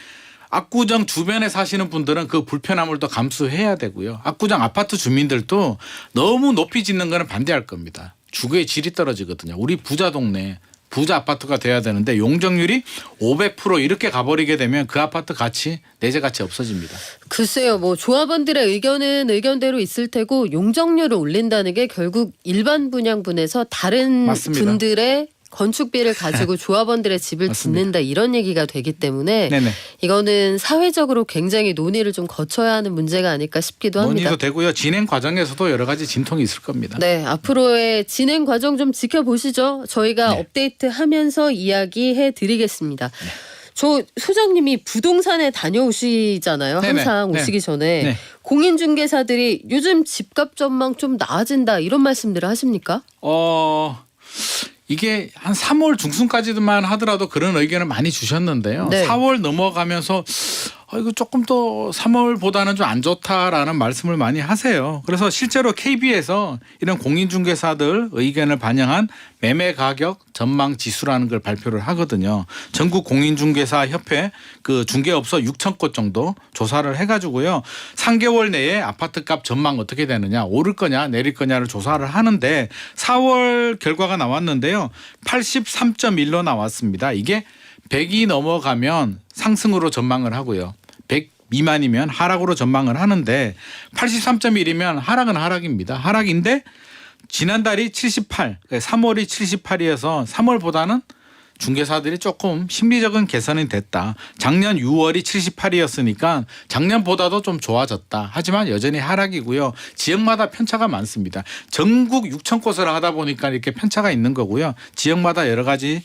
압구정 주변에 사시는 분들은 그 불편함을 또 감수해야 되고요. 압구정 아파트 주민들도 너무 높이 짓는 거는 반대할 겁니다. 주거의 질이 떨어지거든요. 우리 부자 동네 부자 아파트가 돼야 되는데 용적률이 500% 이렇게 가버리게 되면 그 아파트 가치 내재 가치 없어집니다. 글쎄요, 뭐 조합원들의 의견은 의견대로 있을 테고 용적률을 올린다는 게 결국 일반 분양분에서 다른 맞습니다. 분들의 건축비를 가지고 조합원들의 집을 맞습니다. 짓는다 이런 얘기가 되기 때문에 네네. 이거는 사회적으로 굉장히 논의를 좀 거쳐야 하는 문제가 아닐까 싶기도 합니다. 논의도 되고요. 진행 과정에서도 여러 가지 진통이 있을 겁니다. 네, 앞으로의 진행 과정 좀 지켜보시죠. 저희가 네. 업데이트하면서 이야기해 드리겠습니다. 저 소장님이 부동산에 다녀오시잖아요. 네네. 항상 네. 오시기 전에 네. 공인중개사들이 요즘 집값 전망 좀 나아진다 이런 말씀들을 하십니까? 이게 한 3월 중순까지만 하더라도 그런 의견을 많이 주셨는데요. 네. 4월 넘어가면서 이거 조금 더 3월보다는 좀 안 좋다라는 말씀을 많이 하세요. 그래서 실제로 KB에서 이런 공인중개사들 의견을 반영한 매매 가격 전망 지수라는 걸 발표를 하거든요. 전국 공인중개사 협회 그 중개업소 6천 곳 정도 조사를 해가지고요. 3개월 내에 아파트값 전망 어떻게 되느냐, 오를 거냐 내릴 거냐를 조사를 하는데 4월 결과가 나왔는데요. 83.1로 나왔습니다. 이게 100이 넘어가면 상승으로 전망을 하고요. 100 미만이면 하락으로 전망을 하는데 83.1이면 하락은 하락입니다. 하락인데 지난달이 78, 3월이 78이어서 3월보다는 중개사들이 조금 심리적인 개선이 됐다. 작년 6월이 78이었으니까 작년보다도 좀 좋아졌다. 하지만 여전히 하락이고요. 지역마다 편차가 많습니다. 전국 6천 곳을 하다 보니까 이렇게 편차가 있는 거고요. 지역마다 여러 가지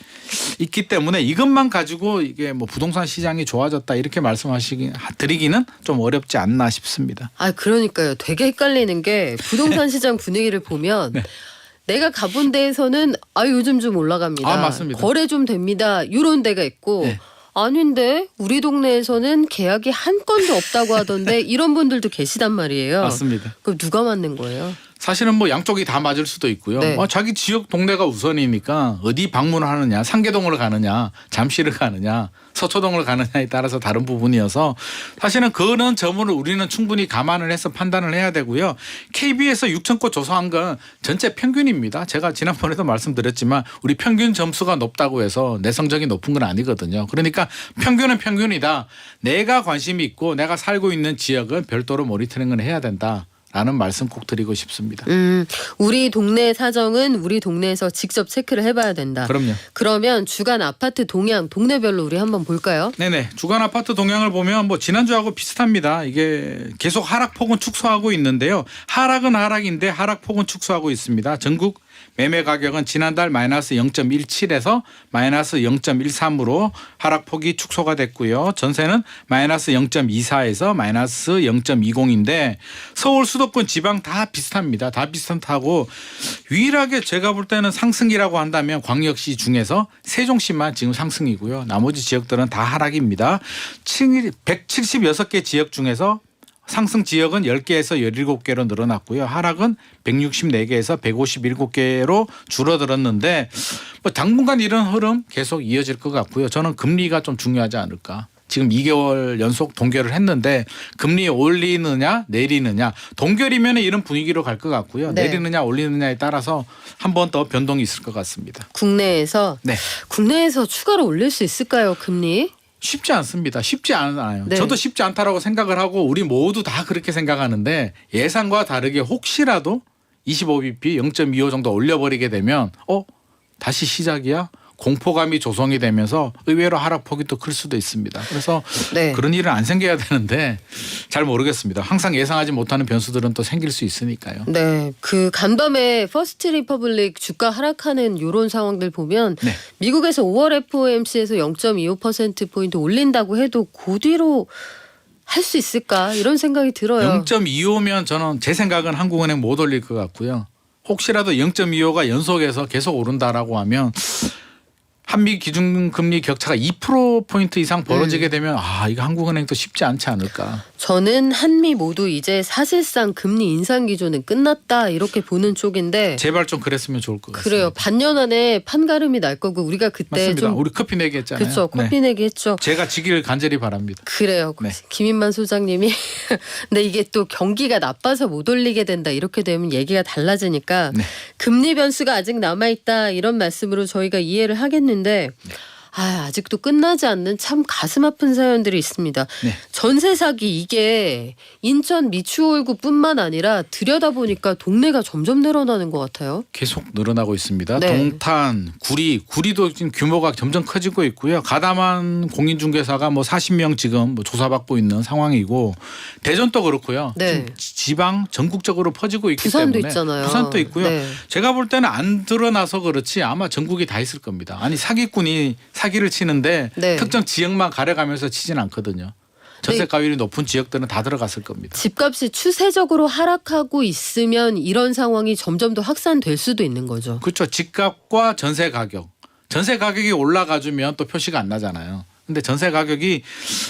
있기 때문에 이것만 가지고 이게 뭐 부동산 시장이 좋아졌다 이렇게 드리기는 좀 어렵지 않나 싶습니다. 아, 그러니까요. 되게 헷갈리는 게 부동산 시장 분위기를 보면 네. 내가 가본 데에서는 요즘 좀 올라갑니다. 아, 맞습니다. 거래 좀 됩니다. 이런 데가 있고 네. 아닌데 우리 동네에서는 계약이 한 건도 없다고 하던데 이런 분들도 계시단 말이에요. 맞습니다. 그럼 누가 맞는 거예요? 사실은 뭐 양쪽이 다 맞을 수도 있고요. 네. 자기 지역 동네가 우선이니까 어디 방문을 하느냐, 상계동을 가느냐, 잠실을 가느냐, 서초동을 가느냐에 따라서 다른 부분이어서 사실은 그런 점을 우리는 충분히 감안을 해서 판단을 해야 되고요. KB에서 6천 곳 조사한 건 전체 평균입니다. 제가 지난번에도 말씀드렸지만 우리 평균 점수가 높다고 해서 내성적이 높은 건 아니거든요. 그러니까 평균은 평균이다. 내가 관심이 있고 내가 살고 있는 지역은 별도로 모니터링을 해야 된다. 라는 말씀 꼭 드리고 싶습니다. 우리 동네 사정은 우리 동네에서 직접 체크를 해봐야 된다. 그럼요. 그러면 주간 아파트 동향 동네별로 우리 한번 볼까요? 네네. 주간 아파트 동향을 보면 뭐 지난주하고 비슷합니다. 이게 계속 하락폭은 축소하고 있는데요. 하락은 하락인데 하락폭은 축소하고 있습니다. 전국 매매 가격은 지난달 마이너스 0.17에서 마이너스 0.13으로 하락폭이 축소가 됐고요. 전세는 마이너스 0.24에서 마이너스 0.20인데 서울 수도권 지방 다 비슷합니다. 다 비슷하고 유일하게 제가 볼 때는 상승이라고 한다면 광역시 중에서 세종시만 지금 상승이고요. 나머지 지역들은 다 하락입니다. 176개 지역 중에서 상승 지역은 10개에서 17개로 늘어났고요. 하락은 164개에서 157개로 줄어들었는데 뭐 당분간 이런 흐름 계속 이어질 것 같고요. 저는 금리가 좀 중요하지 않을까. 지금 2개월 연속 동결을 했는데 금리 올리느냐 내리느냐. 동결이면 이런 분위기로 갈 것 같고요. 네. 내리느냐 올리느냐에 따라서 한 번 더 변동이 있을 것 같습니다. 국내에서 네. 국내에서 추가로 올릴 수 있을까요, 금리? 쉽지 않습니다. 쉽지 않아요. 네. 저도 쉽지 않다라고 생각을 하고 우리 모두 다 그렇게 생각하는데 예상과 다르게 혹시라도 25bp 0.25 정도 올려버리게 되면 다시 시작이야? 공포감이 조성이 되면서 의외로 하락폭이 또 클 수도 있습니다. 그래서 네. 그런 일은 안 생겨야 되는데 잘 모르겠습니다. 항상 예상하지 못하는 변수들은 또 생길 수 있으니까요. 네, 그 간밤에 퍼스트 리퍼블릭 주가 하락하는 이런 상황들 보면 네. 미국에서 5월 FOMC에서 0.25%포인트 올린다고 해도 그 뒤로 할 수 있을까 이런 생각이 들어요. 0.25면 저는 제 생각은 한국은행 못 올릴 것 같고요. 혹시라도 0.25가 연속해서 계속 오른다라고 하면 한미 기준금리 격차가 2%포인트 이상 벌어지게 되면 이거 한국은행도 쉽지 않지 않을까. 저는 한미 모두 이제 사실상 금리 인상 기조는 끝났다 이렇게 보는 쪽인데 제발 좀 그랬으면 좋을 것 같습니다. 그래요. 반년 안에 판가름이 날 거고 우리가 그때 맞습니다. 좀 우리 커피 내기 했잖아요. 그렇죠. 커피 내기 했죠. 제가 지기를 간절히 바랍니다. 그래요. 네. 김인만 소장님이 근데 이게 또 경기가 나빠서 못 올리게 된다 이렇게 되면 얘기가 달라지니까 네. 금리 변수가 아직 남아있다 이런 말씀으로 저희가 이해를 하겠는데 아직도 끝나지 않는 참 가슴 아픈 사연들이 있습니다. 네. 전세 사기 이게 인천 미추홀구뿐만 아니라 들여다보니까 동네가 점점 늘어나는 것 같아요. 계속 늘어나고 있습니다. 네. 동탄, 구리도 지금 규모가 점점 커지고 있고요. 가담한 공인중개사가 뭐 40명 지금 뭐 조사받고 있는 상황이고 대전도 그렇고요. 네. 지금 지방 전국적으로 퍼지고 있기 부산도 때문에 있잖아요. 부산도 있고요. 네. 제가 볼 때는 안 드러나서 그렇지 아마 전국이 다 있을 겁니다. 아니 사기꾼이 사기를 치는데 네. 특정 지역만 가려가면서 치진 않거든요. 전세 가율이 높은 지역들은 다 들어갔을 겁니다. 집값이 추세적으로 하락하고 있으면 이런 상황이 점점 더 확산될 수도 있는 거죠. 그렇죠. 집값과 전세 가격. 전세 가격이 올라가주면 또 표시가 안 나잖아요. 근데 전세 가격이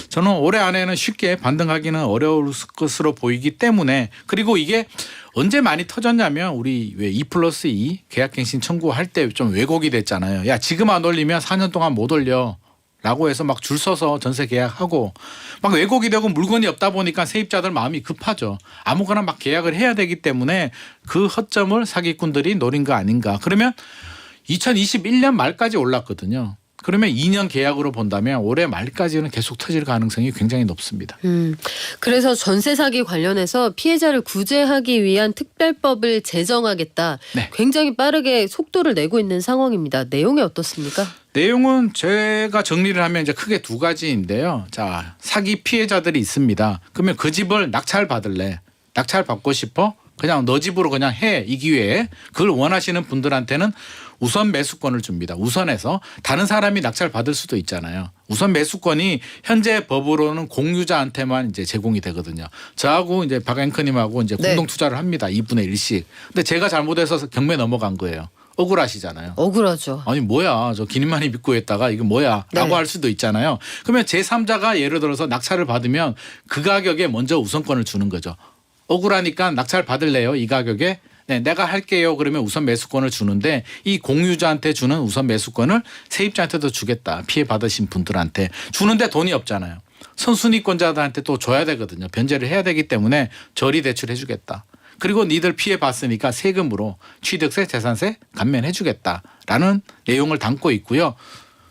저는 올해 안에는 쉽게 반등하기는 어려울 것으로 보이기 때문에 그리고 이게 언제 많이 터졌냐면 우리 왜 2+2 계약갱신 청구할 때 좀 왜곡이 됐잖아요. 야 지금 안 올리면 4년 동안 못 올려. 라고 해서 막 줄 서서 전세 계약하고 막 왜곡이 되고 물건이 없다 보니까 세입자들 마음이 급하죠. 아무거나 막 계약을 해야 되기 때문에 그 허점을 사기꾼들이 노린 거 아닌가. 그러면 2021년 말까지 올랐거든요. 그러면 2년 계약으로 본다면 올해 말까지는 계속 터질 가능성이 굉장히 높습니다. 그래서 전세 사기 관련해서 피해자를 구제하기 위한 특별법을 제정하겠다. 네. 굉장히 빠르게 속도를 내고 있는 상황입니다. 내용이 어떻습니까? 내용은 제가 정리를 하면 이제 크게 두 가지인데요. 자, 사기 피해자들이 있습니다. 그러면 그 집을 낙찰 받을래? 낙찰 받고 싶어? 그냥 너 집으로 그냥 해. 이 기회에. 그걸 원하시는 분들한테는 우선 매수권을 줍니다. 우선해서 다른 사람이 낙찰 받을 수도 있잖아요. 우선 매수권이 현재 법으로는 공유자한테만 이제 제공이 되거든요. 저하고 이제 박 앵커님하고 이제 네. 공동 투자를 합니다. 2분의 1씩. 근데 제가 잘못해서 경매 넘어간 거예요. 억울하시잖아요. 억울하죠. 아니 뭐야 저 기님만이 믿고 했다가 이게 뭐야 네. 라고 할 수도 있잖아요. 그러면 제3자가 예를 들어서 낙찰을 받으면 그 가격에 먼저 우선권을 주는 거죠. 억울하니까 낙찰 받을래요 이 가격에? 네, 내가 할게요. 그러면 우선 매수권을 주는데 이 공유자한테 주는 우선 매수권을 세입자한테도 주겠다. 피해 받으신 분들한테 주는데 돈이 없잖아요. 선순위권자들한테 또 줘야 되거든요. 변제를 해야 되기 때문에 저리 대출해 주겠다. 그리고 니들 피해 봤으니까 세금으로 취득세, 재산세 감면해 주겠다라는 내용을 담고 있고요.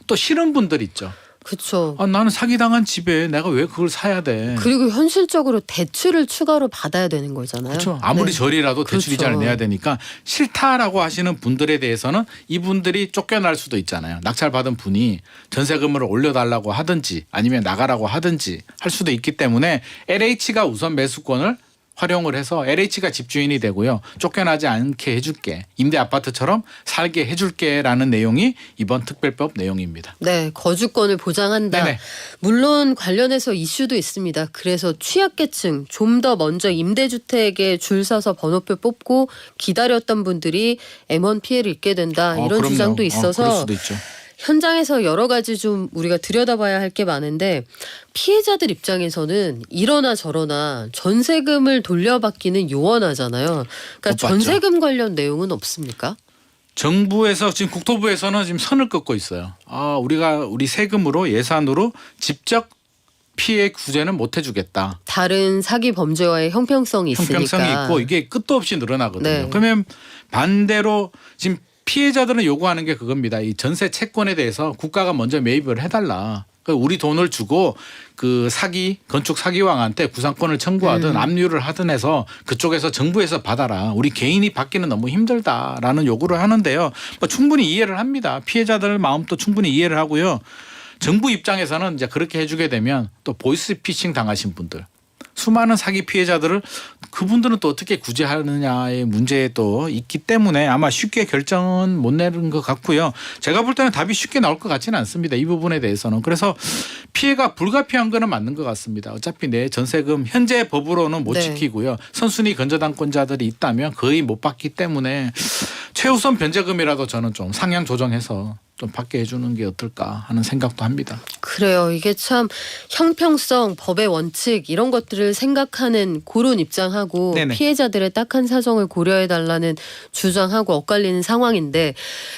또 싫은 분들 있죠. 그렇죠. 아, 나는 사기당한 집에 내가 왜 그걸 사야 돼. 그리고 현실적으로 대출을 추가로 받아야 되는 거잖아요. 그렇죠. 아무리 네. 저리라도 대출 이자를 그렇죠. 내야 되니까 싫다라고 하시는 분들에 대해서는 이분들이 쫓겨날 수도 있잖아요. 낙찰 받은 분이 전세금을 올려달라고 하든지 아니면 나가라고 하든지 할 수도 있기 때문에 LH가 우선 매수권을 활용을 해서 LH가 집주인이 되고요. 쫓겨나지 않게 해줄게. 임대 아파트처럼 살게 해줄게라는 내용이 이번 특별법 내용입니다. 네, 거주권을 보장한다. 네네. 물론 관련해서 이슈도 있습니다. 그래서 취약계층 좀 더 먼저 임대주택에 줄 서서 번호표 뽑고 기다렸던 분들이 M1 피해를 입게 된다. 이런 그럼요. 주장도 있어서 그럴 수도 있죠. 현장에서 여러 가지 좀 우리가 들여다봐야 할 게 많은데 피해자들 입장에서는 이러나 저러나 전세금을 돌려받기는 요원하잖아요. 그러니까 못 받죠. 전세금 관련 내용은 없습니까? 정부에서 지금 국토부에서는 지금 선을 긋고 있어요. 우리가 우리 세금으로 예산으로 직접 피해 구제는 못 해주겠다. 다른 사기 범죄와의 형평성이 있으니까. 형평성이 있고 이게 끝도 없이 늘어나거든요. 네. 그러면 반대로 지금 피해자들은 요구하는 게 그겁니다. 이 전세 채권에 대해서 국가가 먼저 매입을 해달라. 우리 돈을 주고 그 사기 건축 사기왕한테 구상권을 청구하든 압류를 하든 해서 그쪽에서 정부에서 받아라. 우리 개인이 받기는 너무 힘들다라는 요구를 하는데요. 뭐 충분히 이해를 합니다. 피해자들 마음도 충분히 이해를 하고요. 정부 입장에서는 이제 그렇게 해주게 되면 또 보이스피싱 당하신 분들. 수많은 사기 피해자들을 그분들은 또 어떻게 구제하느냐의 문제에 또 있기 때문에 아마 쉽게 결정은 못 내는 것 같고요. 제가 볼 때는 답이 쉽게 나올 것 같지는 않습니다. 이 부분에 대해서는. 그래서 피해가 불가피한 거는 맞는 것 같습니다. 어차피 내 전세금 현재 법으로는 못 네. 지키고요. 선순위 건저당권자들이 있다면 거의 못 받기 때문에 최우선 변제금이라도 저는 좀 상향 조정해서 좀 받게 해주는 게 어떨까 하는 생각도 합니다. 그래요. 이게 참 형평성, 법의 원칙 이런 것들을 생각하는 그런 입장하고 네네. 피해자들의 딱한 사정을 고려해달라는 주장하고 엇갈리는 상황인데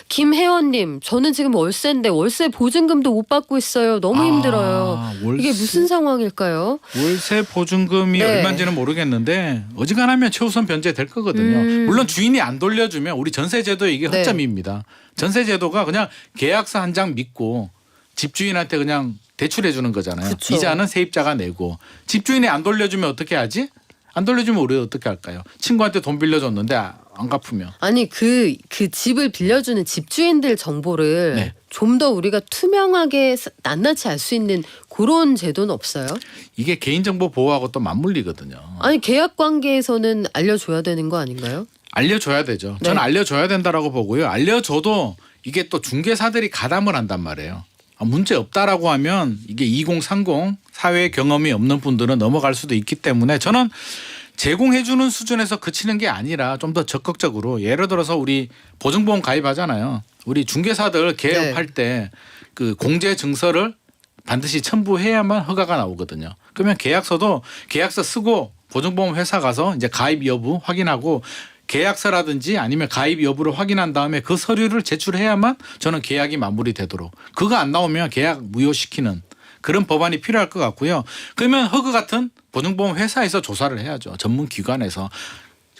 김혜원님 저는 지금 월세인데 월세 보증금도 못 받고 있어요. 너무 힘들어요. 이게 무슨 상황일까요? 월세 보증금이 네. 얼마인지는 모르겠는데 어지간하면 최우선 변제될 거거든요. 물론 주인이 안 돌려주면 우리 전세제도 이게 네. 허점입니다. 전세제도가 그냥 계약서 한 장 믿고 집주인한테 그냥 대출해 주는 거잖아요. 그쵸. 이자는 세입자가 내고 집주인이 안 돌려주면 어떻게 하지? 안 돌려주면 우리 어떻게 할까요? 친구한테 돈 빌려줬는데 안 갚으면. 아니 그 집을 빌려주는 집주인들 정보를 네. 좀 더 우리가 투명하게 낱낱이 알 수 있는 그런 제도는 없어요? 이게 개인정보 보호하고 또 맞물리거든요. 아니 계약 관계에서는 알려줘야 되는 거 아닌가요? 알려줘야 되죠. 네. 저는 알려줘야 된다라고 보고요. 알려줘도 이게 또 중개사들이 가담을 한단 말이에요. 문제 없다라고 하면 이게 2030 사회 경험이 없는 분들은 넘어갈 수도 있기 때문에 저는 제공해주는 수준에서 그치는 게 아니라 좀 더 적극적으로 예를 들어서 우리 보증보험 가입하잖아요. 우리 중개사들 개업할 때 그 공제 증서를 반드시 첨부해야만 허가가 나오거든요. 그러면 계약서도 계약서 쓰고 보증보험 회사 가서 이제 가입 여부 확인하고 계약서라든지 아니면 가입 여부를 확인한 다음에 그 서류를 제출해야만 저는 계약이 마무리되도록 그거 안 나오면 계약 무효시키는 그런 법안이 필요할 것 같고요. 그러면 허그 같은 보증보험 회사에서 조사를 해야죠. 전문 기관에서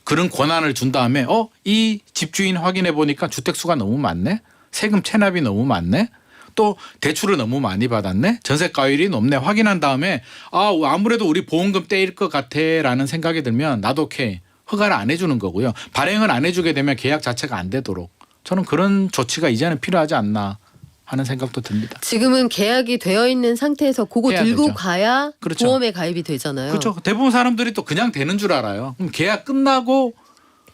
그런 권한을 준 다음에 이 집주인 확인해 보니까 주택수가 너무 많네. 세금 체납이 너무 많네. 또 대출을 너무 많이 받았네. 전세가율이 높네. 확인한 다음에 아무래도 우리 보험금 떼일 것 같아라는 생각이 들면 나도 오케이. 허가를 안 해주는 거고요. 발행을 안 해주게 되면 계약 자체가 안 되도록 저는 그런 조치가 이제는 필요하지 않나 하는 생각도 듭니다. 지금은 계약이 되어 있는 상태에서 그거 해야 들고 되죠. 가야 그렇죠. 보험에 가입이 되잖아요. 그렇죠. 대부분 사람들이 또 그냥 되는 줄 알아요. 그럼 계약 끝나고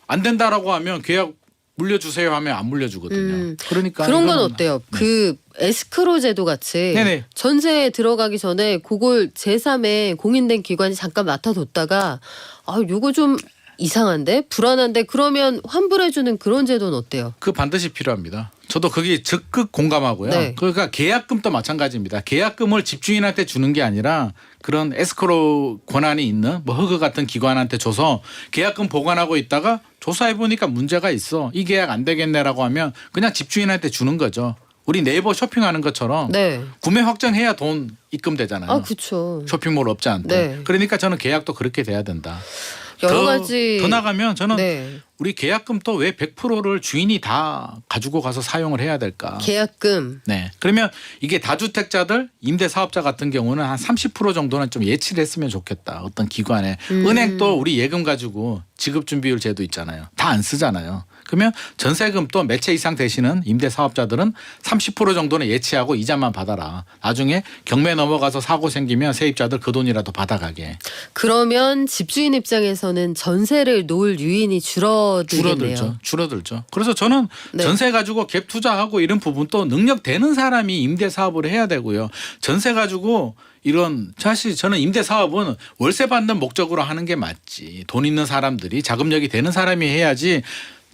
안 된다라고 하면 계약 물려주세요 하면 안 물려주거든요. 그러니까 그런 건 이거는 어때요? 그 에스크로 제도 같이 네네. 전세에 들어가기 전에 그걸 제3의 공인된 기관이 잠깐 맡아뒀다가 요거 좀 이상한데 불안한데 그러면 환불해주는 그런 제도는 어때요? 그 반드시 필요합니다. 저도 거기 적극 공감하고요. 네. 그러니까 계약금도 마찬가지입니다. 계약금을 집주인한테 주는 게 아니라 그런 에스크로 권한이 있는 뭐 허그 같은 기관한테 줘서 계약금 보관하고 있다가 조사해 보니까 문제가 있어. 이 계약 안 되겠네라고 하면 그냥 집주인한테 주는 거죠. 우리 네이버 쇼핑하는 것처럼 네. 구매 확정해야 돈 입금되잖아요. 그렇죠. 쇼핑몰 업자한테. 네. 그러니까 저는 계약도 그렇게 돼야 된다. 여러 가지 더 나가면 저는 네. 우리 계약금 또 왜 100%를 주인이 다 가지고 가서 사용을 해야 될까? 계약금 네. 그러면 이게 다주택자들 임대 사업자 같은 경우는 한 30% 정도는 좀 예치를 했으면 좋겠다. 어떤 기관에 은행도 우리 예금 가지고 지급 준비율 제도 있잖아요. 다 안 쓰잖아요. 그러면 전세금 또 몇 채 이상 되시는 임대 사업자들은 30% 정도는 예치하고 이자만 받아라. 나중에 경매 넘어가서 사고 생기면 세입자들 그 돈이라도 받아가게. 그러면 집주인 입장에서는 전세를 놓을 유인이 줄어들겠네요. 줄어들죠. 그래서 저는 네. 전세 가지고 갭 투자하고 이런 부분도 능력 되는 사람이 임대 사업을 해야 되고요. 전세 가지고 이런 사실 저는 임대 사업은 월세 받는 목적으로 하는 게 맞지. 돈 있는 사람들이 자금력이 되는 사람이 해야지.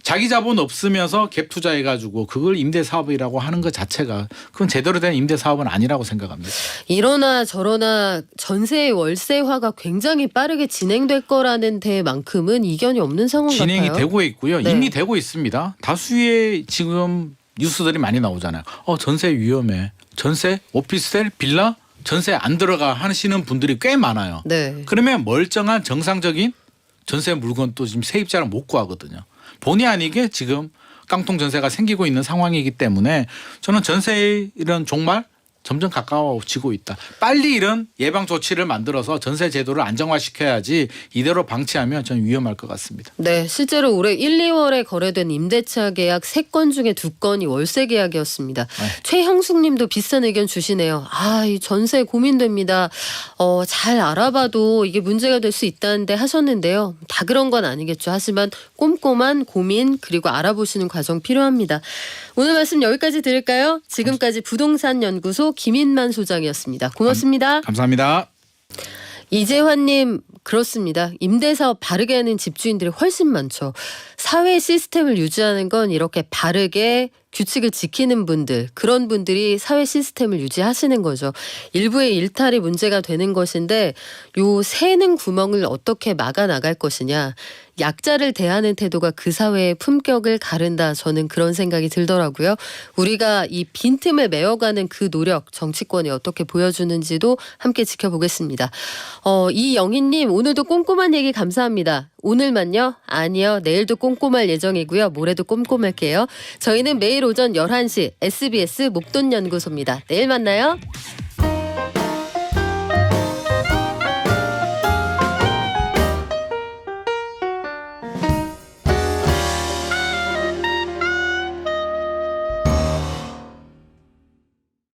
자기 자본 없으면서 갭 투자해 가지고 그걸 임대 사업이라고 하는 것 자체가 그건 제대로 된 임대 사업은 아니라고 생각합니다. 이러나 저러나 전세의 월세화가 굉장히 빠르게 진행될 거라는 데만큼은 이견이 없는 상황 진행이 같아요. 되고 있고요. 네. 이미 되고 있습니다. 다수의 지금 뉴스들이 많이 나오잖아요. 전세 위험해. 전세, 오피스텔, 빌라, 전세 안 들어가 하시는 분들이 꽤 많아요. 네. 그러면 멀쩡한 정상적인 전세 물건도 지금 세입자를 못 구하거든요. 본의 아니게 지금 깡통 전세가 생기고 있는 상황이기 때문에 저는 전세의 이런 종말 점점 가까워지고 있다. 빨리 이런 예방 조치를 만들어서 전세 제도를 안정화시켜야지 이대로 방치하면 저는 위험할 것 같습니다. 네, 실제로 올해 1, 2월에 거래된 임대차 계약 3건 중에 2건이 월세 계약이었습니다. 최형숙 님도 비슷한 의견 주시네요. 이 전세 고민됩니다. 잘 알아봐도 이게 문제가 될 수 있다는데 하셨는데요. 다 그런 건 아니겠죠. 하지만 꼼꼼한 고민 그리고 알아보시는 과정 필요합니다. 오늘 말씀 여기까지 드릴까요? 지금까지 부동산 연구소 김인만 소장이었습니다. 고맙습니다. 감사합니다. 이재환님 그렇습니다. 임대사업 바르게 하는 집주인들이 훨씬 많죠. 사회 시스템을 유지하는 건 이렇게 바르게 규칙을 지키는 분들 그런 분들이 사회 시스템을 유지하시는 거죠. 일부의 일탈이 문제가 되는 것인데 요 새는 구멍을 어떻게 막아 나갈 것이냐. 약자를 대하는 태도가 그 사회의 품격을 가른다. 저는 그런 생각이 들더라고요. 우리가 이 빈틈을 메워가는 그 노력 정치권이 어떻게 보여주는지도 함께 지켜보겠습니다. 이영희님 오늘도 꼼꼼한 얘기 감사합니다. 오늘만요? 아니요. 내일도 꼼꼼할 예정이고요. 모레도 꼼꼼할게요. 저희는 매일 오전 11시 SBS 목돈연구소입니다. 내일 만나요.